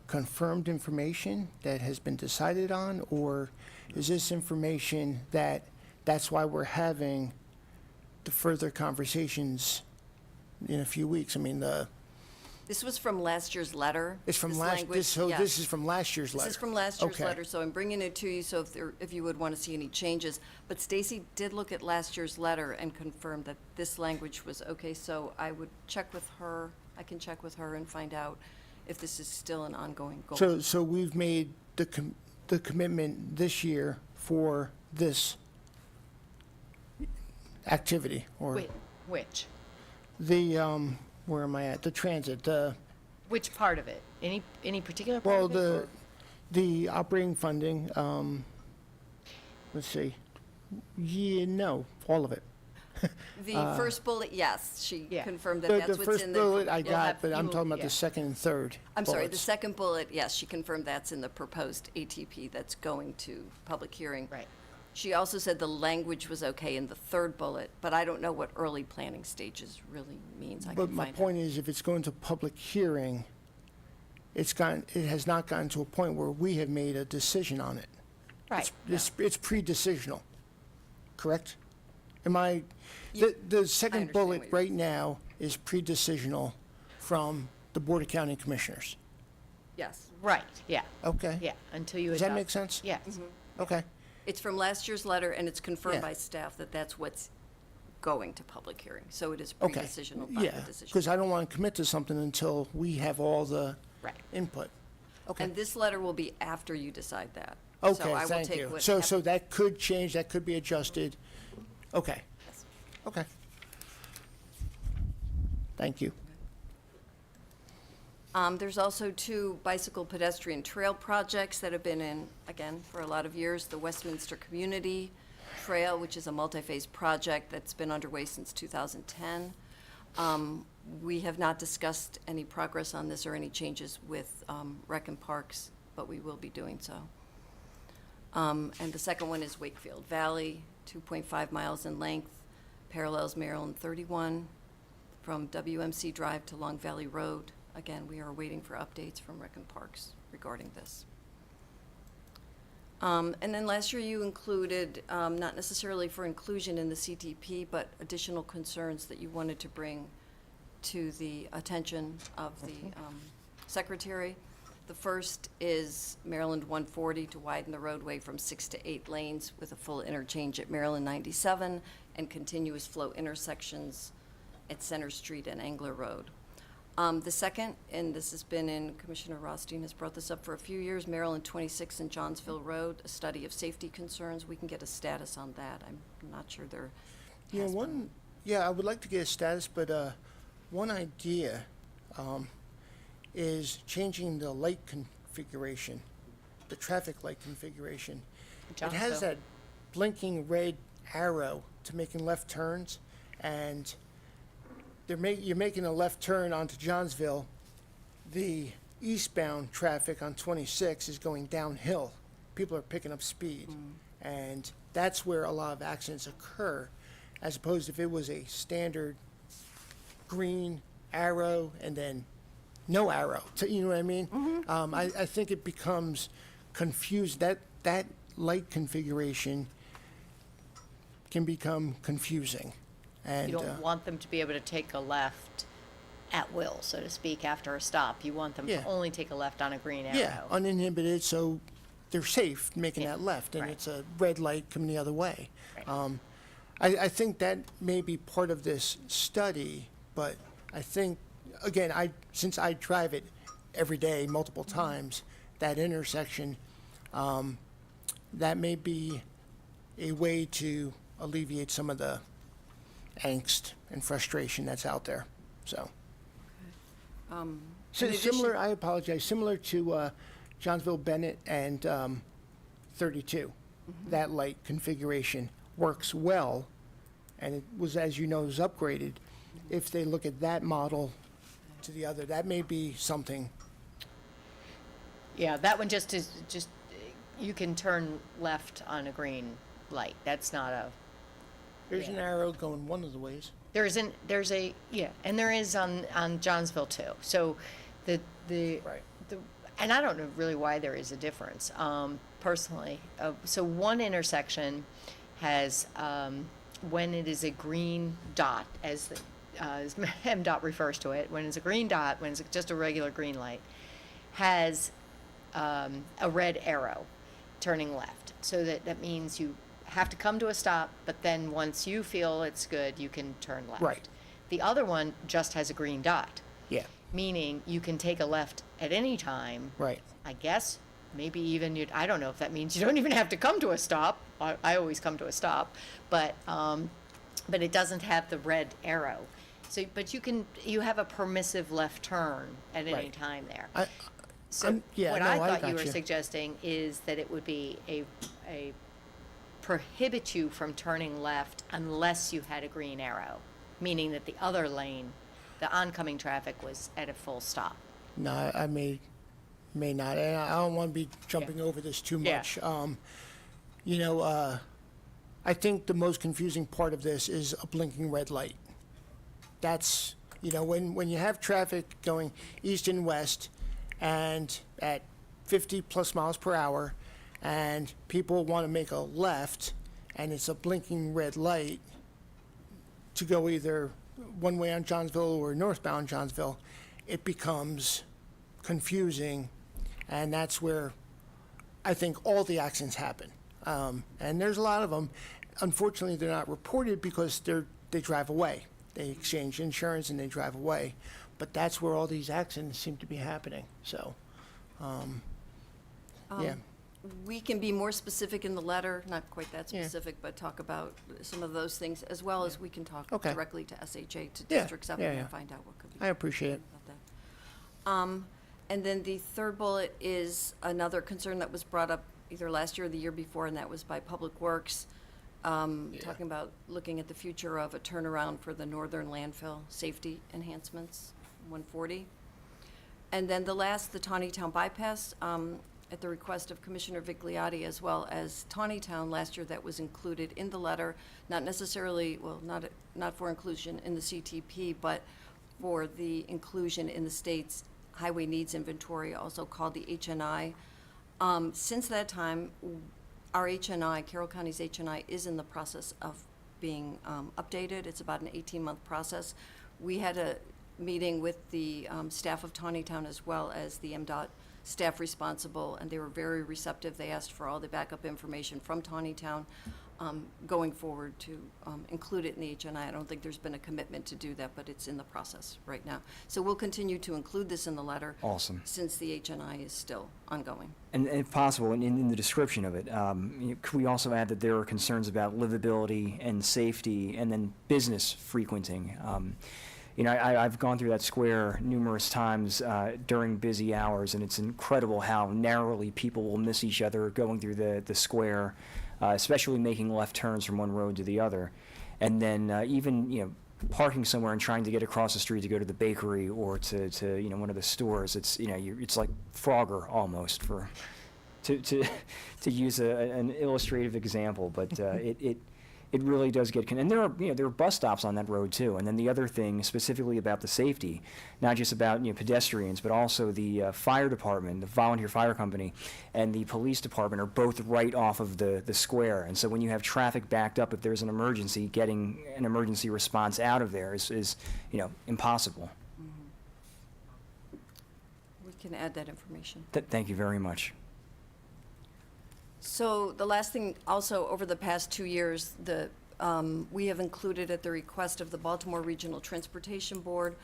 confirmed information that has been decided on, or is this information that's why we're having the further conversations in a few weeks? I mean, This was from last year's letter. it's from This last, language- this, so yes. this is from last year's letter? This is from last year's Okay. letter, so I'm bringing it to you, so if you would want to see any changes. But Stacy did look at last year's letter and confirmed that this language was okay, so I would check with her, I can check with her and find out if this is still an ongoing goal. So we've made the commitment this year for this activity, or Which? the, where am I at? The transit, Which part of it? Any particular part well, of it? the operating funding, let's see. Yeah, no, all of it. The first bullet, yes, she Yeah. confirmed that The that's what's first in the. bullet I you'll got, have- but I'm you- talking about yeah. the second and third I'm sorry, the bullets. second bullet, yes, she confirmed that's in the proposed ATP that's going to public hearing. Right. She also said the language was okay in the third bullet, but I don't know what early planning stages really means. I But can my find out. point is, if it's going to public hearing, it has not gotten to a point where we have made a decision on it. Right. It's pre-decisional, correct? Am I, You- the second understand bullet what you're- right now is pre-decisional from the Board of County Commissioners. Yes. Right, yeah, Okay? yeah, until you Does adopt. that make sense? Yes. Okay. It's from last year's letter, and it's confirmed Yeah. by staff that that's what's going to public hearing. So it is Okay. pre-decisional by the Yeah, decision. because I don't want to commit to something until we have all the Right. input. Okay. And this letter will be after you decide that. So Okay, I will thank take you. what So hap- that could change, that could be adjusted. Okay. Yes. Okay. Thank you. There's also two bicycle pedestrian trail projects that have been in, again, for a lot of years. The Westminster Community Trail, which is a multi-phase project that's been underway since 2010. We have not discussed any progress on this or any changes with Rec and Parks, but we will be doing so. And the second one is Wakefield Valley, 2.5 miles in length, parallels Maryland 31 from WMC Drive to Long Valley Road. Again, we are waiting for updates from Rec and Parks regarding this. And then last year you included, not necessarily for inclusion in the CTP, but additional concerns that you wanted to bring to the attention of the secretary. The first is Maryland 140 to widen the roadway from 6 to 8 lanes with a full interchange at Maryland 97 and continuous flow intersections at Center Street and Angler Road. The second, and this has been in, Commissioner Rothstein has brought this up for a few years, Maryland 26 and Johnsville Road, a study of safety concerns. We can get a status on that. I'm not sure there has been. I would like to get a status, but one idea is changing the light configuration, the traffic light configuration. It has Johnsville. that blinking red arrow to making left turns, and you're making a left turn onto Johnsville. The eastbound traffic on 26 is going downhill. People are picking up speed, and that's where a lot of accidents occur, as opposed if it was a standard green arrow and then no arrow. You know what I mean? I think it becomes confused. That light configuration can become confusing. And You don't want them to be able to take a left at will, so to speak, after a stop. You want them Yeah. to only take a left on a green arrow. yeah, uninhibited, so they're safe making Yeah, that left, and right. it's a red light coming the other way. Right. I think that may be part of this study, but I think, again, since I drive it every day, multiple times, that intersection, that may be a way to alleviate some of the angst and frustration that's out there, so. In Similar, addition- I apologize, similar to Johnsville Bennett and 32. That light configuration works well, and it was, as you know, was upgraded. If they look at that model to the other, that may be something. Yeah, that one just, you can turn left on a green light. That's not a, There's an arrow going one of the ways. there's and there is on Johnsville too. So the, and I don't know really why there is a difference, personally. So one intersection has, when it is a green dot, as MDOT refers to it, when it's a green dot, when it's just a regular green light, has a red arrow turning left. So that means you have to come to a stop, but then once you feel it's good, you can turn left. Right. The other one just has a green dot, Yeah, meaning you can take a left at any time. right. I guess maybe even I don't know if that means you don't even have to come to a stop. I always come to a stop, but it doesn't have the red arrow. So, but you have a permissive left turn at any Right. time there. What I thought you were suggesting is that it would be a prohibit you from turning left unless you had a green arrow, meaning that the other lane, the oncoming traffic was at a full stop. No, I may not, and I don't want to be jumping over this too Yeah. much. I think the most confusing part of this is a blinking red light. That's, when you have traffic going east and west and at 50 plus miles per hour, and people want to make a left, and it's a blinking red light to go either one way on Johnsville or northbound Johnsville, it becomes confusing, and that's where I think all the accidents happen. And there's a lot of them. Unfortunately, they're not reported because they drive away. They exchange insurance and they drive away. But that's where all these accidents seem to be happening. So, yeah. We can be more specific in the letter, not quite that Yeah. specific, but talk about some of those things, as well as we can talk Okay. directly to SHA, to Yeah, District 7, yeah, and yeah. find out what could be. I appreciate it. About that. And then the third bullet is another concern that was brought up either last year or the year before, and that was by Public Works, talking about looking at the future of a turnaround for the northern landfill safety enhancements, 140. And then the last, the Tawnytown bypass, at the request of Commissioner Vigliotti, as well as Tawnytown last year, that was included in the letter, not necessarily, well, not for inclusion in the CTP, but for the inclusion in the state's highway needs inventory, also called the HNI. Since that time, our HNI, Carroll County's HNI, is in the process of being updated. It's about an 18-month process. We had a meeting with the staff of Tawnytown as well as the MDOT staff responsible, and they were very receptive. They asked for all the backup information from Tawnytown going forward to include it in the HNI. I don't think there's been a commitment to do that, but it's in the process right now. So we'll continue to include this in the letter. Awesome. Since the HNI is still ongoing. And if possible, in the description of it, could we also add that there are concerns about livability and safety and then business frequenting? I've gone through that square numerous times during busy hours, and it's incredible how narrowly people will miss each other going through the square, especially making left turns from one road to the other. And then even, parking somewhere and trying to get across the street to go to the bakery or to one of the stores. It's, it's like Frogger almost to use an illustrative example, but it really does get, and there are bus stops on that road too. And then the other thing specifically about the safety, not just about pedestrians, but also the fire department, the volunteer fire company, and the police department are both right off of the square. And so when you have traffic backed up, if there's an emergency, getting an emergency response out of there is impossible. We can add that information. Thank you very much. So the last thing, also over the past 2 years, we have included at the request of the Baltimore Regional Transportation Board,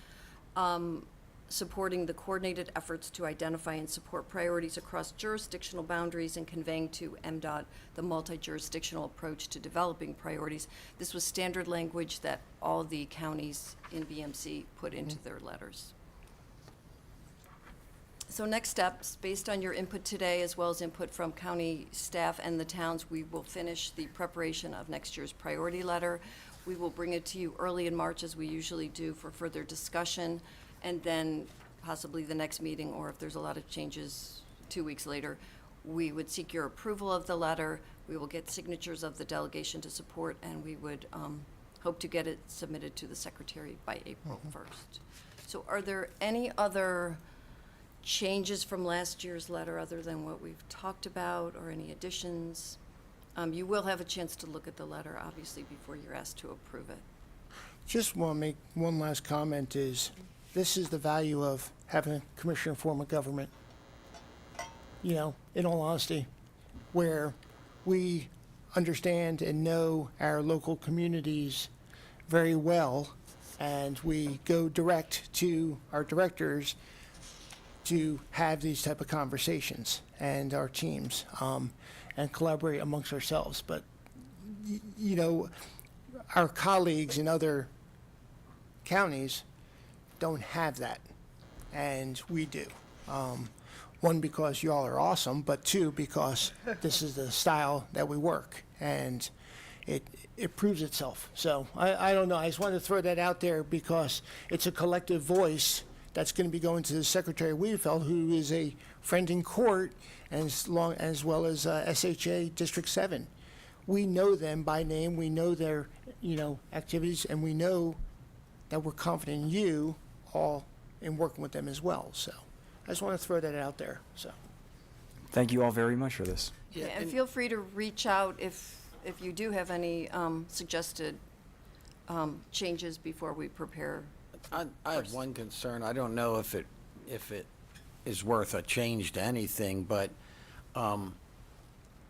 supporting the coordinated efforts to identify and support priorities across jurisdictional boundaries and conveying to MDOT the multi-jurisdictional approach to developing priorities. This was standard language that all the counties in BMC put into their letters. So next steps, based on your input today, as well as input from county staff and the towns, we will finish the preparation of next year's priority letter. We will bring it to you early in March, as we usually do, for further discussion, and then possibly the next meeting, or if there's a lot of changes 2 weeks later, we would seek your approval of the letter. We will get signatures of the delegation to support, and we would hope to get it submitted to the secretary by April 1st. So are there any other changes from last year's letter other than what we've talked about, or any additions? You will have a chance to look at the letter, obviously, before you're asked to approve it. Just want to make one last comment is, this is the value of having a commissioner form of government. In all honesty, where we understand and know our local communities very well, and we go direct to our directors to have these type of conversations and our teams and collaborate amongst ourselves. But, our colleagues in other counties don't have that, and we do. One, because y'all are awesome, but two, because this is the style that we work, and it proves itself. So I don't know, I just wanted to throw that out there because it's a collective voice that's going to be going to Secretary Wiedefeld, who is a friend in court, as well as SHA District 7. We know them by name, we know their, activities, and we know that we're confident in you all in working with them as well. So I just want to throw that out there. So Thank you all very much for this. Yeah, and feel free to reach out if you do have any suggested changes before we prepare. I have one concern. I don't know if it is worth a change to anything, but, and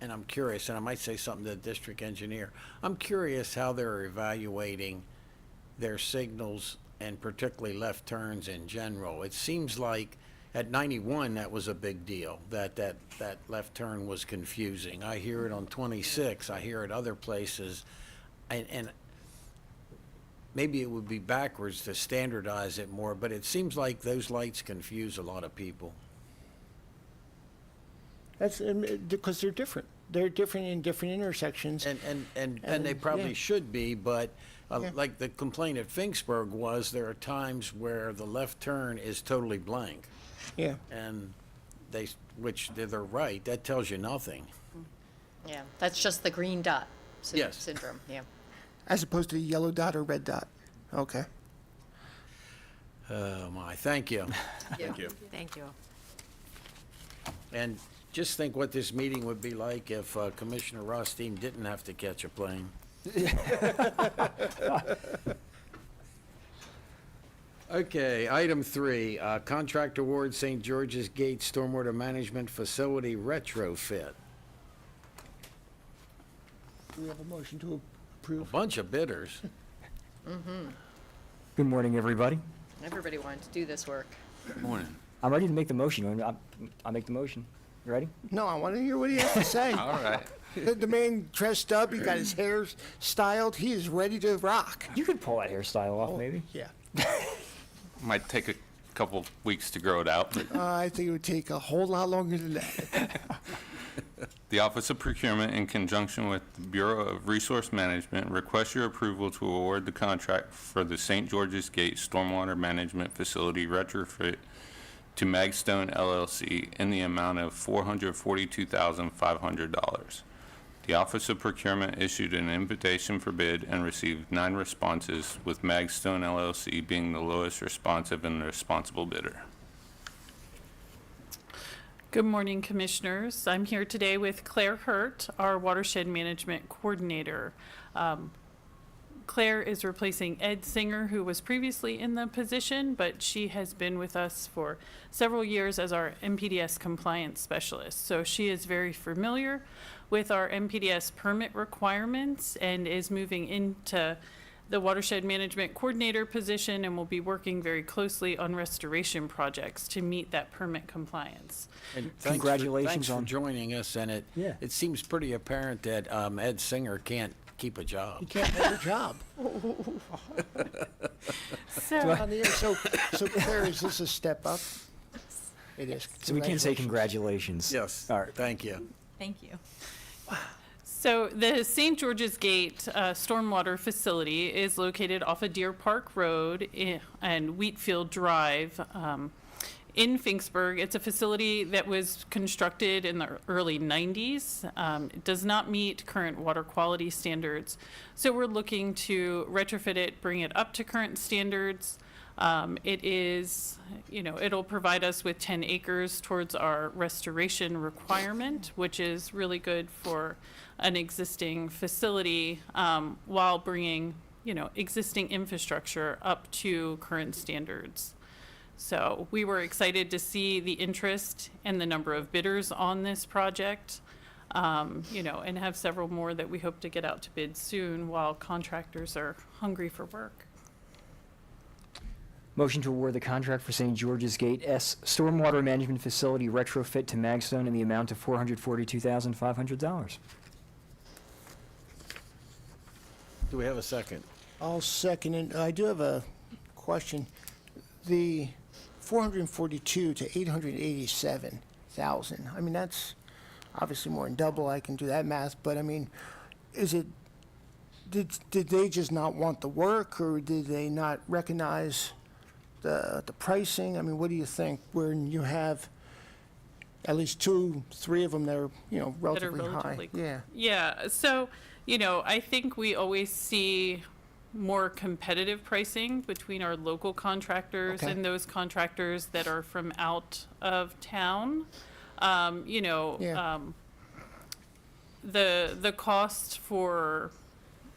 I'm curious, and I might say something to the district engineer. I'm curious how they're evaluating their signals and particularly left turns in general. It seems like at 91, that was a big deal, that left turn was confusing. I hear it on 26, I hear it other places, and maybe it would be backwards to standardize it more, but it seems like those lights confuse a lot of people. that's because they're different. They're different in different intersections. And they probably yeah. should be, but Yeah. like the complaint at Finksburg was, there are times where the left turn is totally blank. Yeah. And they're right, that tells you nothing. Yeah, that's just the green dot Yes. syndrome, yeah. As opposed to the yellow dot or red dot. Okay. Oh my, thank you. Thank you. Thank you. And Just think what this meeting would be like if Commissioner Rothstein didn't have to catch a plane. Okay, item 3, contract award St. George's Gate Stormwater Management Facility retrofit. Do we have a motion to A approve? bunch of bidders. Good morning, everybody. Everybody wanted to do this work. Morning. I'm ready to make the motion. I'll make the motion. You ready? No, I want to hear what he has to say. All right. The man dressed up, he got his hair styled, he is ready to rock. You could pull that hairstyle off, maybe. Yeah. Might take a couple weeks to grow it out, but I think it would take a whole lot longer than that. the Office of Procurement, in conjunction with the Bureau of Resource Management, requests your approval to award the contract for the St. George's Gate Stormwater Management Facility retrofit to Magstone LLC in the amount of $442,500. The Office of Procurement issued an invitation for bid and received 9 responses, with Magstone LLC being the lowest responsive and responsible bidder. Good morning, Commissioners. I'm here today with Claire Hurt, our Watershed Management Coordinator. Claire is replacing Ed Singer, who was previously in the position, but she has been with us for several years as our MPDS compliance specialist. So she is very familiar with our MPDS permit requirements and is moving into the Watershed Management Coordinator position and will be working very closely on restoration projects to meet that permit compliance. And thanks Congratulations for on- joining us, and Yeah. it seems pretty apparent that Ed Singer can't keep a job. He can't have a job. So, On the air. So Claire, is this a step up? It is. So we can't say congratulations. Yes, All right. thank you. Thank you. So the St. George's Gate stormwater facility is located off of Deer Park Road and Wheatfield Drive in Finksburg. It's a facility that was constructed in the early 90s. It does not meet current water quality standards. So we're looking to retrofit it, bring it up to current standards. It is, it'll provide us with 10 acres towards our restoration requirement, which is really good for an existing facility, while bringing, existing infrastructure up to current standards. So we were excited to see the interest and the number of bidders on this project, and have several more that we hope to get out to bid soon while contractors are hungry for work. Motion to award the contract for St. George's Gate S Stormwater Management Facility retrofit to Magstone in the amount of $442,500. Do we have a second? I'll second it. I do have a question. The 442 to 887,000. I mean, that's obviously more than double. I can do that math, but I mean, is it? Did they just not want the work, or did they not recognize the pricing? I mean, what do you think? When you have at least 2, 3 of them that are relatively high. Yeah. Yeah, so, I think we always see more competitive pricing between our local contractors Okay. and those contractors that are from out of town. The cost for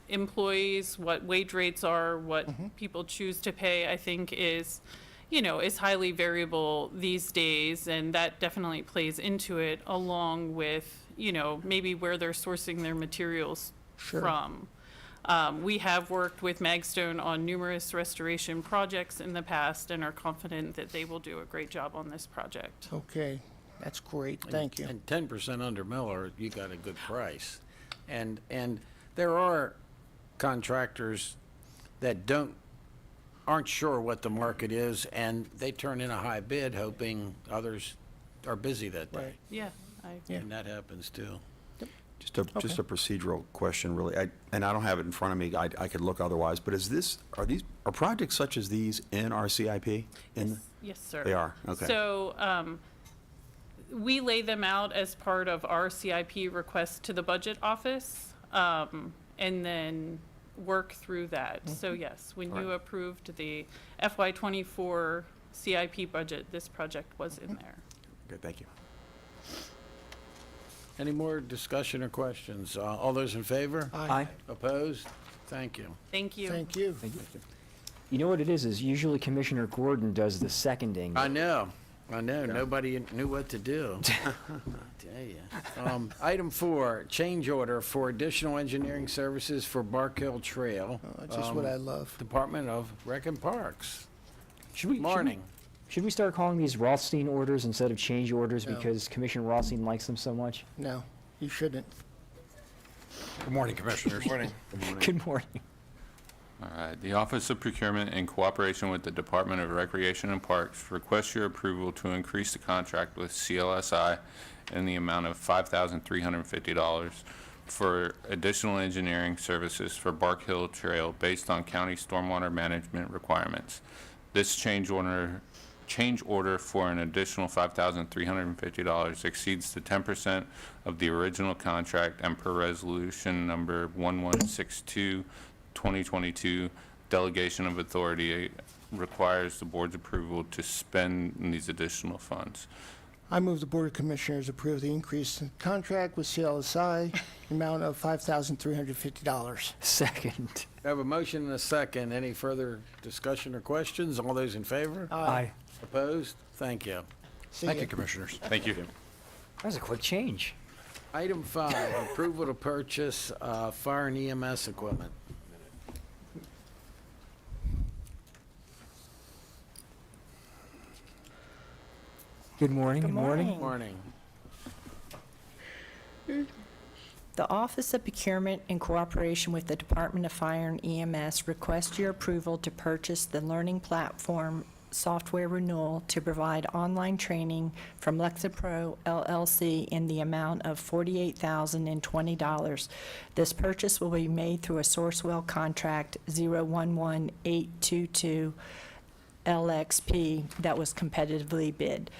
employees, what wage rates are, what people choose to pay, I think is highly variable these days, and that definitely plays into it, along with, maybe where they're sourcing their materials from. We have worked with Magstone on numerous restoration projects in the past and are confident that they will do a great job on this project. Okay, that's great. Thank you. And 10% under Miller, you got a good price. And there are contractors that aren't sure what the market is, and they turn in a high bid hoping others are busy that day. Right. Yeah, And that happens too. Just a procedural question, really, and I don't have it in front of me, I could look otherwise, but are projects such as these in our CIP? Yes, sir. They are, okay. So, we lay them out as part of our CIP request to the budget office, and then work through that. So yes, when you approved the FY24 CIP budget, this project was in there. Good, thank you. Any more discussion or questions? All those in favor? Aye. Opposed? Thank you. Thank you. Thank you. You know what it is usually Commissioner Gordon does the seconding. I know. Nobody knew what to do. Tell ya. Item 4, change order for additional engineering services for Bark Hill Trail. That's just what I love. Department of Rec and Parks. Should we, Morning. Should we start calling these Rothstein orders instead of change orders No. because Commissioner Rothstein likes them so much? No, you shouldn't. Good morning, Commissioners. Morning. Good morning. All right, the Office of Procurement, in cooperation with the Department of Recreation and Parks, requests your approval to increase the contract with CLSI in the amount of $5,350 for additional engineering services for Bark Hill Trail based on county stormwater management requirements. This change order for an additional $5,350 exceeds the 10% of the original contract and per resolution number 1162, 2022, delegation of authority requires the board's approval to spend these additional funds. I move the Board of Commissioners approve the increase in contract with CLSI, amount of $5,350. Second. I have a motion and a second. Any further discussion or questions? All those in favor? Aye. Opposed? Thank you. See Thank ya. you, Commissioners. Thank you. That was a quick change. Item 5, approval to purchase fire and EMS equipment. Good morning. Good morning. Morning. The Office of Procurement, in cooperation with the Department of Fire and EMS, requests your approval to purchase the learning platform software renewal to provide online training from Lexapro LLC in the amount of $48,020. This purchase will be made through a Sourcewell contract 011822 LXP that was competitively bid.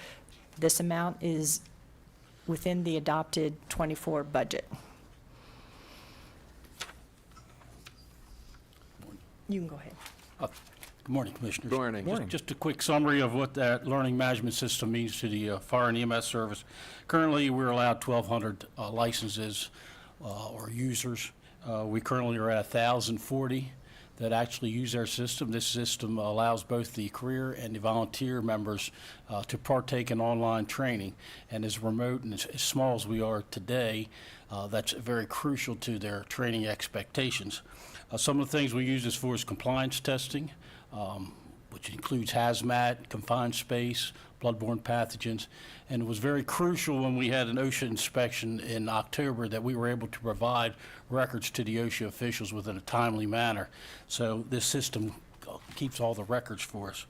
This amount is within the adopted '24 budget. You can go ahead. Good morning, Commissioners. Good morning. Morning. Just a quick summary of what that learning management system means to the fire and EMS service. Currently, we're allowed 1,200 licenses or users. We currently are at 1,040 that actually use our system. This system allows both the career and the volunteer members to partake in online training. And as remote and as small as we are today, that's very crucial to their training expectations. Some of the things we use this for is compliance testing, which includes hazmat, confined space, bloodborne pathogens. And it was very crucial when we had an OSHA inspection in October that we were able to provide records to the OSHA officials within a timely manner. So this system keeps all the records for us.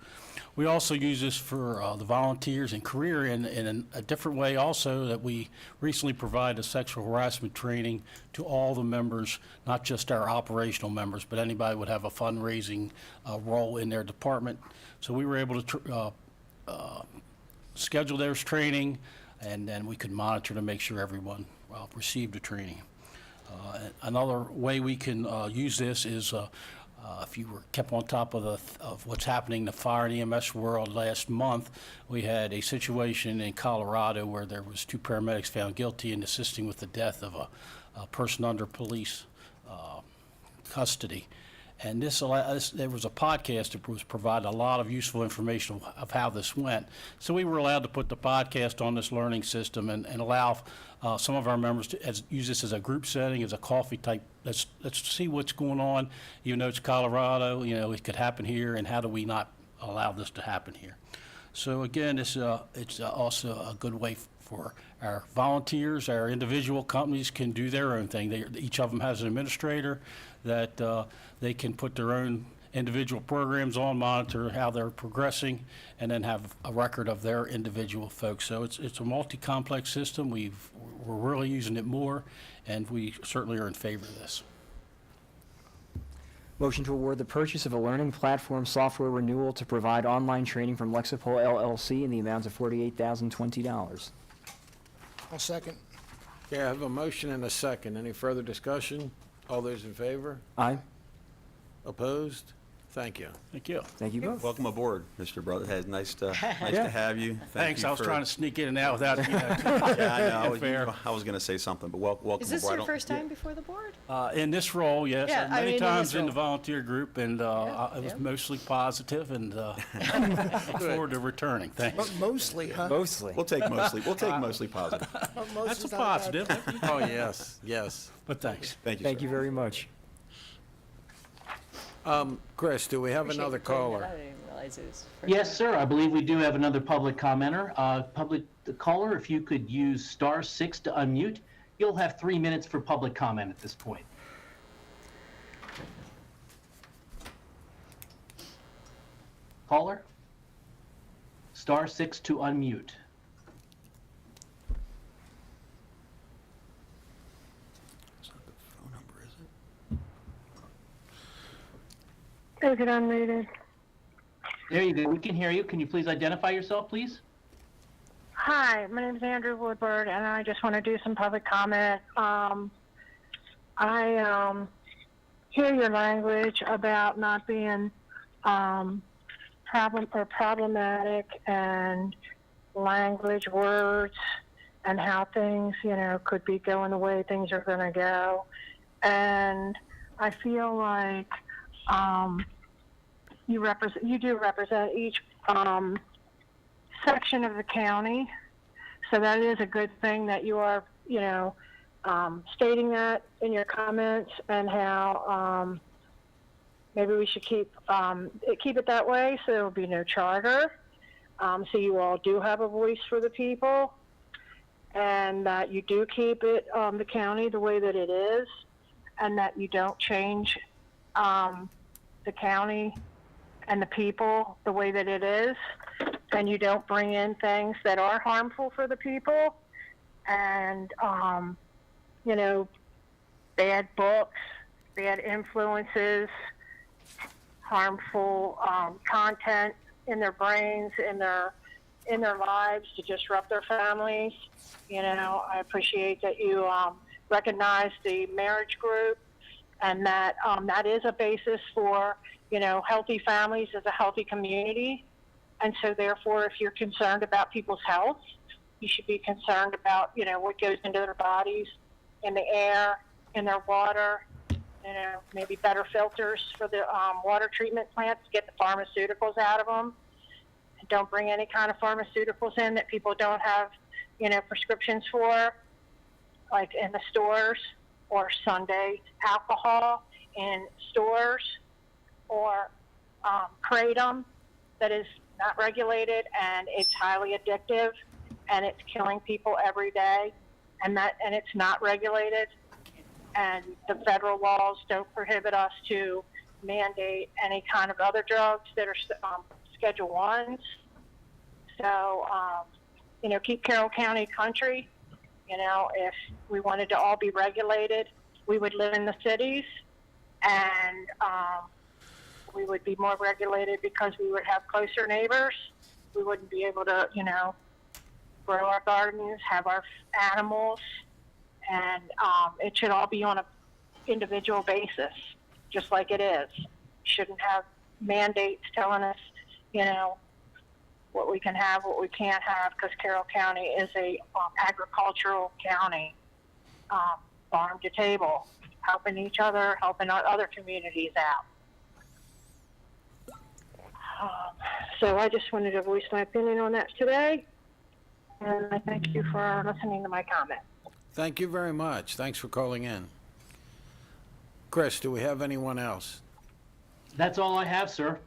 We also use this for the volunteers and career in a different way also, that we recently provided sexual harassment training to all the members, not just our operational members, but anybody would have a fundraising role in their department. So we were able to schedule their training, and then we could monitor to make sure everyone received the training. Another way we can use this is if you were kept on top of what's happening in the fire and EMS world last month, we had a situation in Colorado where there was 2 paramedics found guilty in assisting with the death of a person under police custody. And there was a podcast that was provided a lot of useful information of how this went. So we were allowed to put the podcast on this learning system and allow some of our members to use this as a group setting, as a coffee type. Let's see what's going on. You know, it's Colorado. You know, it could happen here, and how do we not allow this to happen here? So again, it's also a good way for our volunteers. Our individual companies can do their own thing. Each of them has an administrator that they can put their own individual programs on, monitor how they're progressing, and then have a record of their individual folks. So it's a multi-complex system. We're really using it more, and we certainly are in favor of this. Motion to award the purchase of a learning platform software renewal to provide online training from Lexapol LLC in the amount of $48,020. I'll second. Okay, I have a motion and a second. Any further discussion? All those in favor? Aye. Opposed? Thank you. Thank you. Thank you both. Welcome aboard, Mr. Brotherhead. Nice to Yeah. have you. Thanks, I was trying to sneak in and out without, Yeah, I know. fair. I was going to say something, but welcome Is this aboard. I your don't- first time before the board? In this role, yes. Yeah, I mean, Many in times this in the role. volunteer group, and it was yeah. mostly positive, and look forward to returning. Thanks. But mostly, huh? Mostly. We'll take mostly. We'll take mostly positive. Most That's a is not bad. positive, Oh, yes, yes. but thanks. Thank you. Thank sir. you very much. Chris, do we have Appreciate another you pointing that caller? out. I didn't realize it was. Yes, sir. I believe we do have another public commenter. The caller, if you could use *6 to unmute, you'll have 3 minutes for public comment at this point. Caller? *6 to unmute. It's not the phone number, is it? Is it unmuted? There you go. We can hear you. Can you please identify yourself, please? Hi, my name is Andrew Woodward, and I just want to do some public comment. I hear your language about not being problematic, and language, words, and how things, could be going the way things are going to go. And I feel like you do represent each section of the county, so that is a good thing that you are, stating that in your comments, and how maybe we should keep it that way, so there will be no charter, so you all do have a voice for the people, and that you do keep it the county the way that it is, and that you don't change the county and the people the way that it is, and you don't bring in things that are harmful for the people, and bad books, bad influences, harmful content in their brains, in their lives, to disrupt their families. I appreciate that you recognize the marriage group, and that that is a basis for healthy families as a healthy community. And so therefore, if you're concerned about people's health, you should be concerned about what goes into their bodies, in the air, in their water, maybe better filters for the water treatment plants to get the pharmaceuticals out of them. And don't bring any kind of pharmaceuticals in that people don't have prescriptions for, like in the stores, or Sunday alcohol in stores, or kratom that is not regulated, and it's highly addictive, and it's killing people every day, and it's not regulated, and the federal laws don't prohibit us to mandate any kind of other drugs that are Schedule 1s. So, keep Carroll County country. If we wanted to all be regulated, we would live in the cities, and we would be more regulated because we would have closer neighbors. We wouldn't be able to, grow our gardens, have our animals, and it should all be on an individual basis, just like it is. Shouldn't have mandates telling us, what we can have, what we can't have, because Carroll County is a agricultural county, farm to table, helping each other, helping our other communities out. So I just wanted to voice my opinion on that today, and I thank you for listening to my comment. Thank you very much. Thanks for calling in. Chris, do we have anyone else? That's all I have, sir.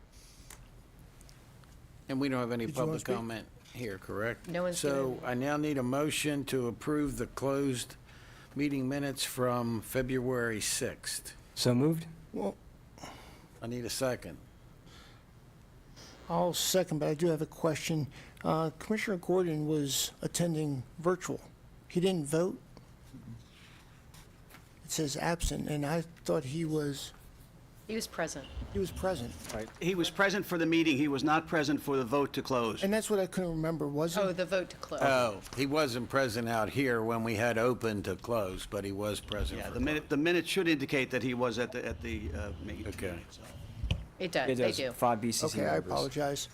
And we don't have any Did you wanna public speak? comment here, correct? No one's So I now need a motion to approve the closed meeting minutes from February 6th. So moved? Well, I need a second. I'll second, but I do have a question. Commissioner Gordon was attending virtual. He didn't vote? It says absent, and I thought he was present. He was present. He was present for the meeting. He was not present for the vote to close. And that's what I couldn't remember, was he? Oh, the vote to close. Oh, he wasn't present out here when we had open to close, but he was present Yeah, for the minute should indicate that he was at the meeting. Okay. It does, It they does, do. 5 BCC Okay, I members. apologize.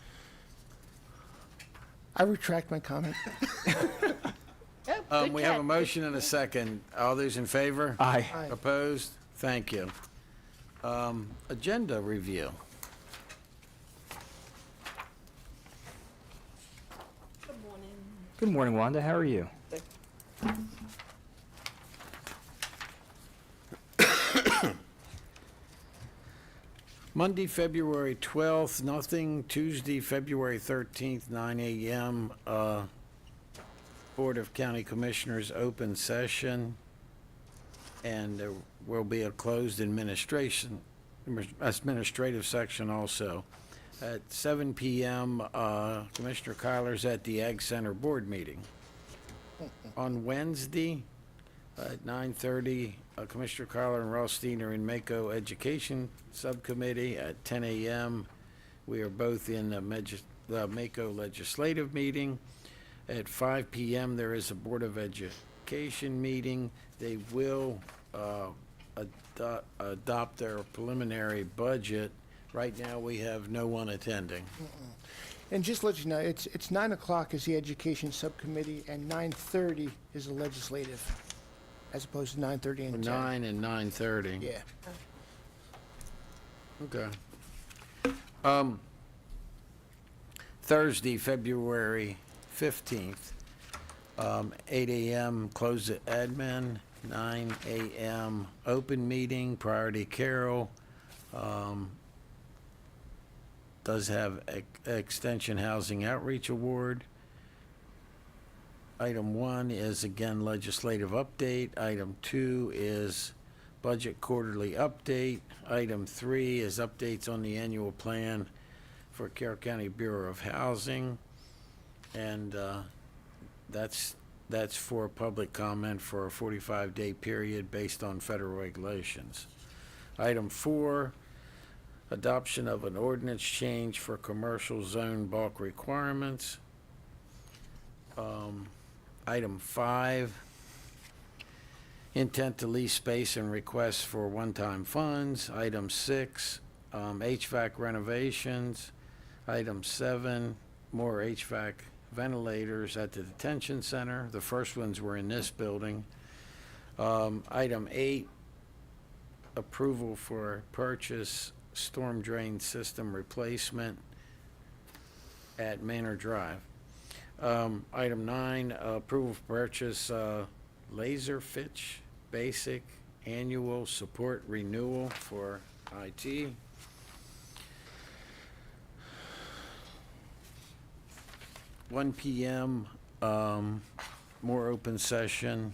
I retract my comment. Good We have a catch. motion and a second. All those in favor? Aye. Aye. Opposed? Thank you. Agenda review. Good morning, Wanda. How are you? Monday, February 12th, nothing. Tuesday, February 13th, 9 a.m. Board of County Commissioners open session. And there will be a closed administrative section also. At 7 p.m., Commissioner Kyler's at the Ag Center Board meeting. On Wednesday, at 9:30, Commissioner Kyler and Rothstein are in Mako Education Subcommittee. At 10 a.m., we are both in the Mako Legislative meeting. At 5 p.m., there is a Board of Education meeting. They will adopt their preliminary budget. Right now, we have no one attending. And just to let you know, it's 9 o'clock is the Education Subcommittee, and 9:30 is the Legislative, as opposed to 9:30 and 10. 9 and 9:30. Yeah. Okay. Thursday, February 15th, 8 a.m. close at admin, 9 a.m. open meeting, priority Carol. Does have Extension Housing Outreach Award. Item 1 is again legislative update. Item 2 is budget quarterly update. Item 3 is updates on the annual plan for Carroll County Bureau of Housing. And that's for public comment for a 45-day period based on federal regulations. Item 4, adoption of an ordinance change for commercial zone bulk requirements. Item 5, intent to lease space and requests for one-time funds. Item 6, HVAC renovations. Item 7, more HVAC ventilators at the detention center. The first ones were in this building. Item 8, approval for purchase storm drain system replacement at Manor Drive. Item 9, approval for purchase Laserfitch Basic Annual Support Renewal for IT. (1 p.m., more open session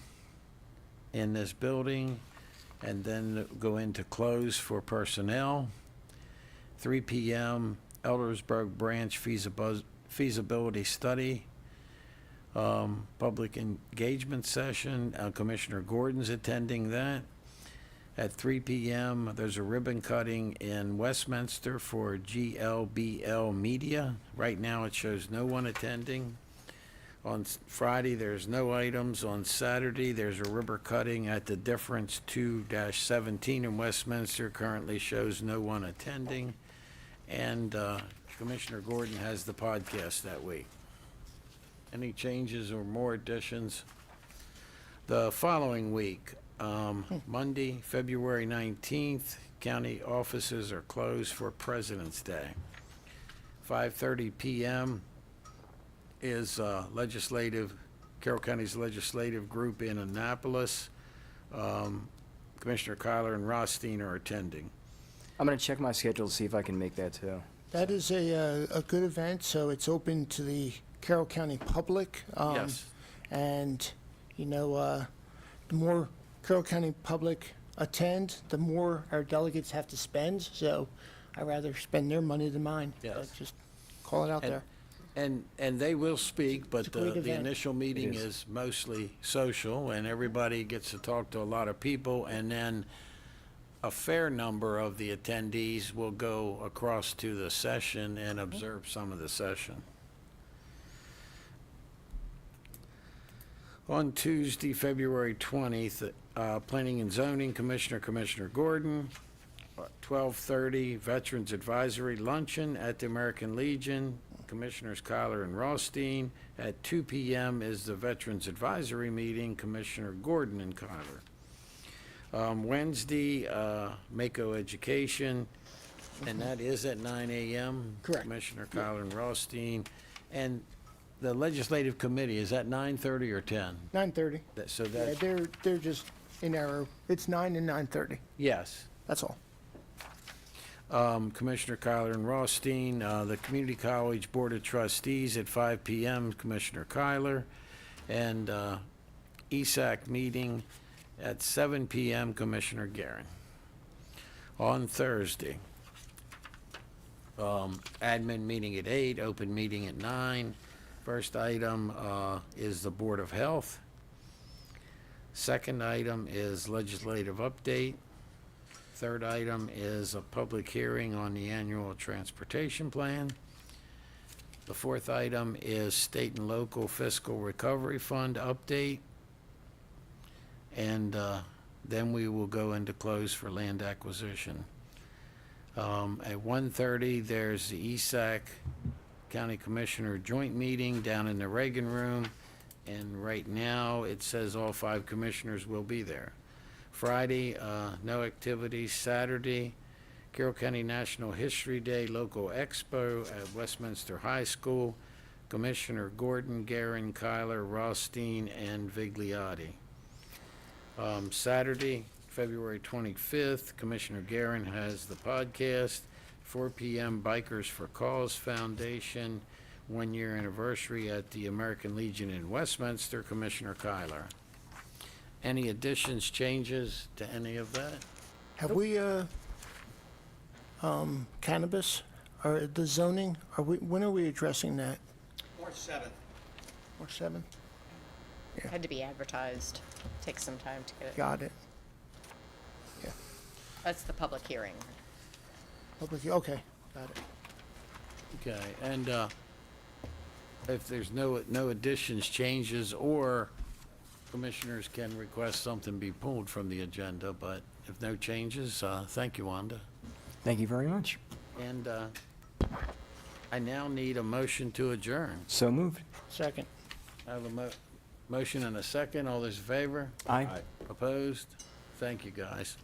in this building, and then go into close for personnel. 3 p.m., Eldersburg Branch feasibility study, public engagement session. Commissioner Gordon's attending that. At 3 p.m., there's a ribbon cutting in Westminster for GLBL Media. Right now, it shows no one attending. On Friday, there's no items. On Saturday, there's a ribbon cutting at the Difference 2-17 in Westminster. Currently shows no one attending. And Commissioner Gordon has the podcast that week. Any changes or more additions? The following week, Monday, February 19th, county offices are closed for President's Day. 5:30 p.m. is Carroll County's legislative group in Annapolis. Commissioner Kyler and Rothstein are attending. I'm going to check my schedule to see if I can make that too. That is a good event, so it's open to the Carroll County public. Yes. And, you know, the more Carroll County public attend, the more our delegates have to spend, so I'd rather spend their money than mine. Yes. Just call it out And- there. And they will speak, but It's a great the event. initial meeting It is. is mostly social, and everybody gets to talk to a lot of people, and then a fair number of the attendees will go across to the session and observe some of the session. On Tuesday, February 20th, Planning and Zoning Commissioner, Commissioner Gordon. 12:30 Veterans Advisory Luncheon at the American Legion, Commissioners Kyler and Rothstein. At 2 p.m. is the Veterans Advisory Meeting, Commissioner Gordon and Kyler. Wednesday, Mako Education, and that is at 9 a.m. Correct. Commissioner Kyler and Rothstein. And the Legislative Committee, is that 9:30 or 10? 9:30. So Yeah, that's, they're just in error. It's 9 and 9:30. yes. That's all. Commissioner Kyler and Rothstein, the Community College Board of Trustees at 5 p.m., Commissioner Kyler, and ESAC meeting at 7 p.m., Commissioner Guerin. On Thursday, admin meeting at 8, open meeting at 9. First item is the Board of Health. Second item is legislative update. Third item is a public hearing on the annual transportation plan. The fourth item is state and local fiscal recovery fund update. And then we will go into close for land acquisition. At 1:30, there's the ESAC County Commissioner Joint Meeting down in the Reagan Room. And right now, it says all 5 commissioners will be there. Friday, no activities. Saturday, Carroll County National History Day Local Expo at Westminster High School. Commissioner Gordon, Guerin, Kyler, Rothstein, and Vigliotti. Saturday, February 25th, Commissioner Guerin has the podcast. 4 p.m. Bikers for Cause Foundation, 1-year anniversary at the American Legion in Westminster, Commissioner Kyler. Any additions, changes to any of that? Have we, cannabis, or the zoning, when are we addressing that? March 7th. March 7th? Had to be advertised. Takes some time to get it. Got it. That's the public hearing. Okay, got it. Okay, and if there's no additions, changes, or commissioners can request something be pulled from the agenda, but if no changes, thank you, Wanda. Thank you very much. And I now need a motion to adjourn. So moved. Second. I have a motion and a second. All those in favor? Aye. Opposed? Thank you, guys.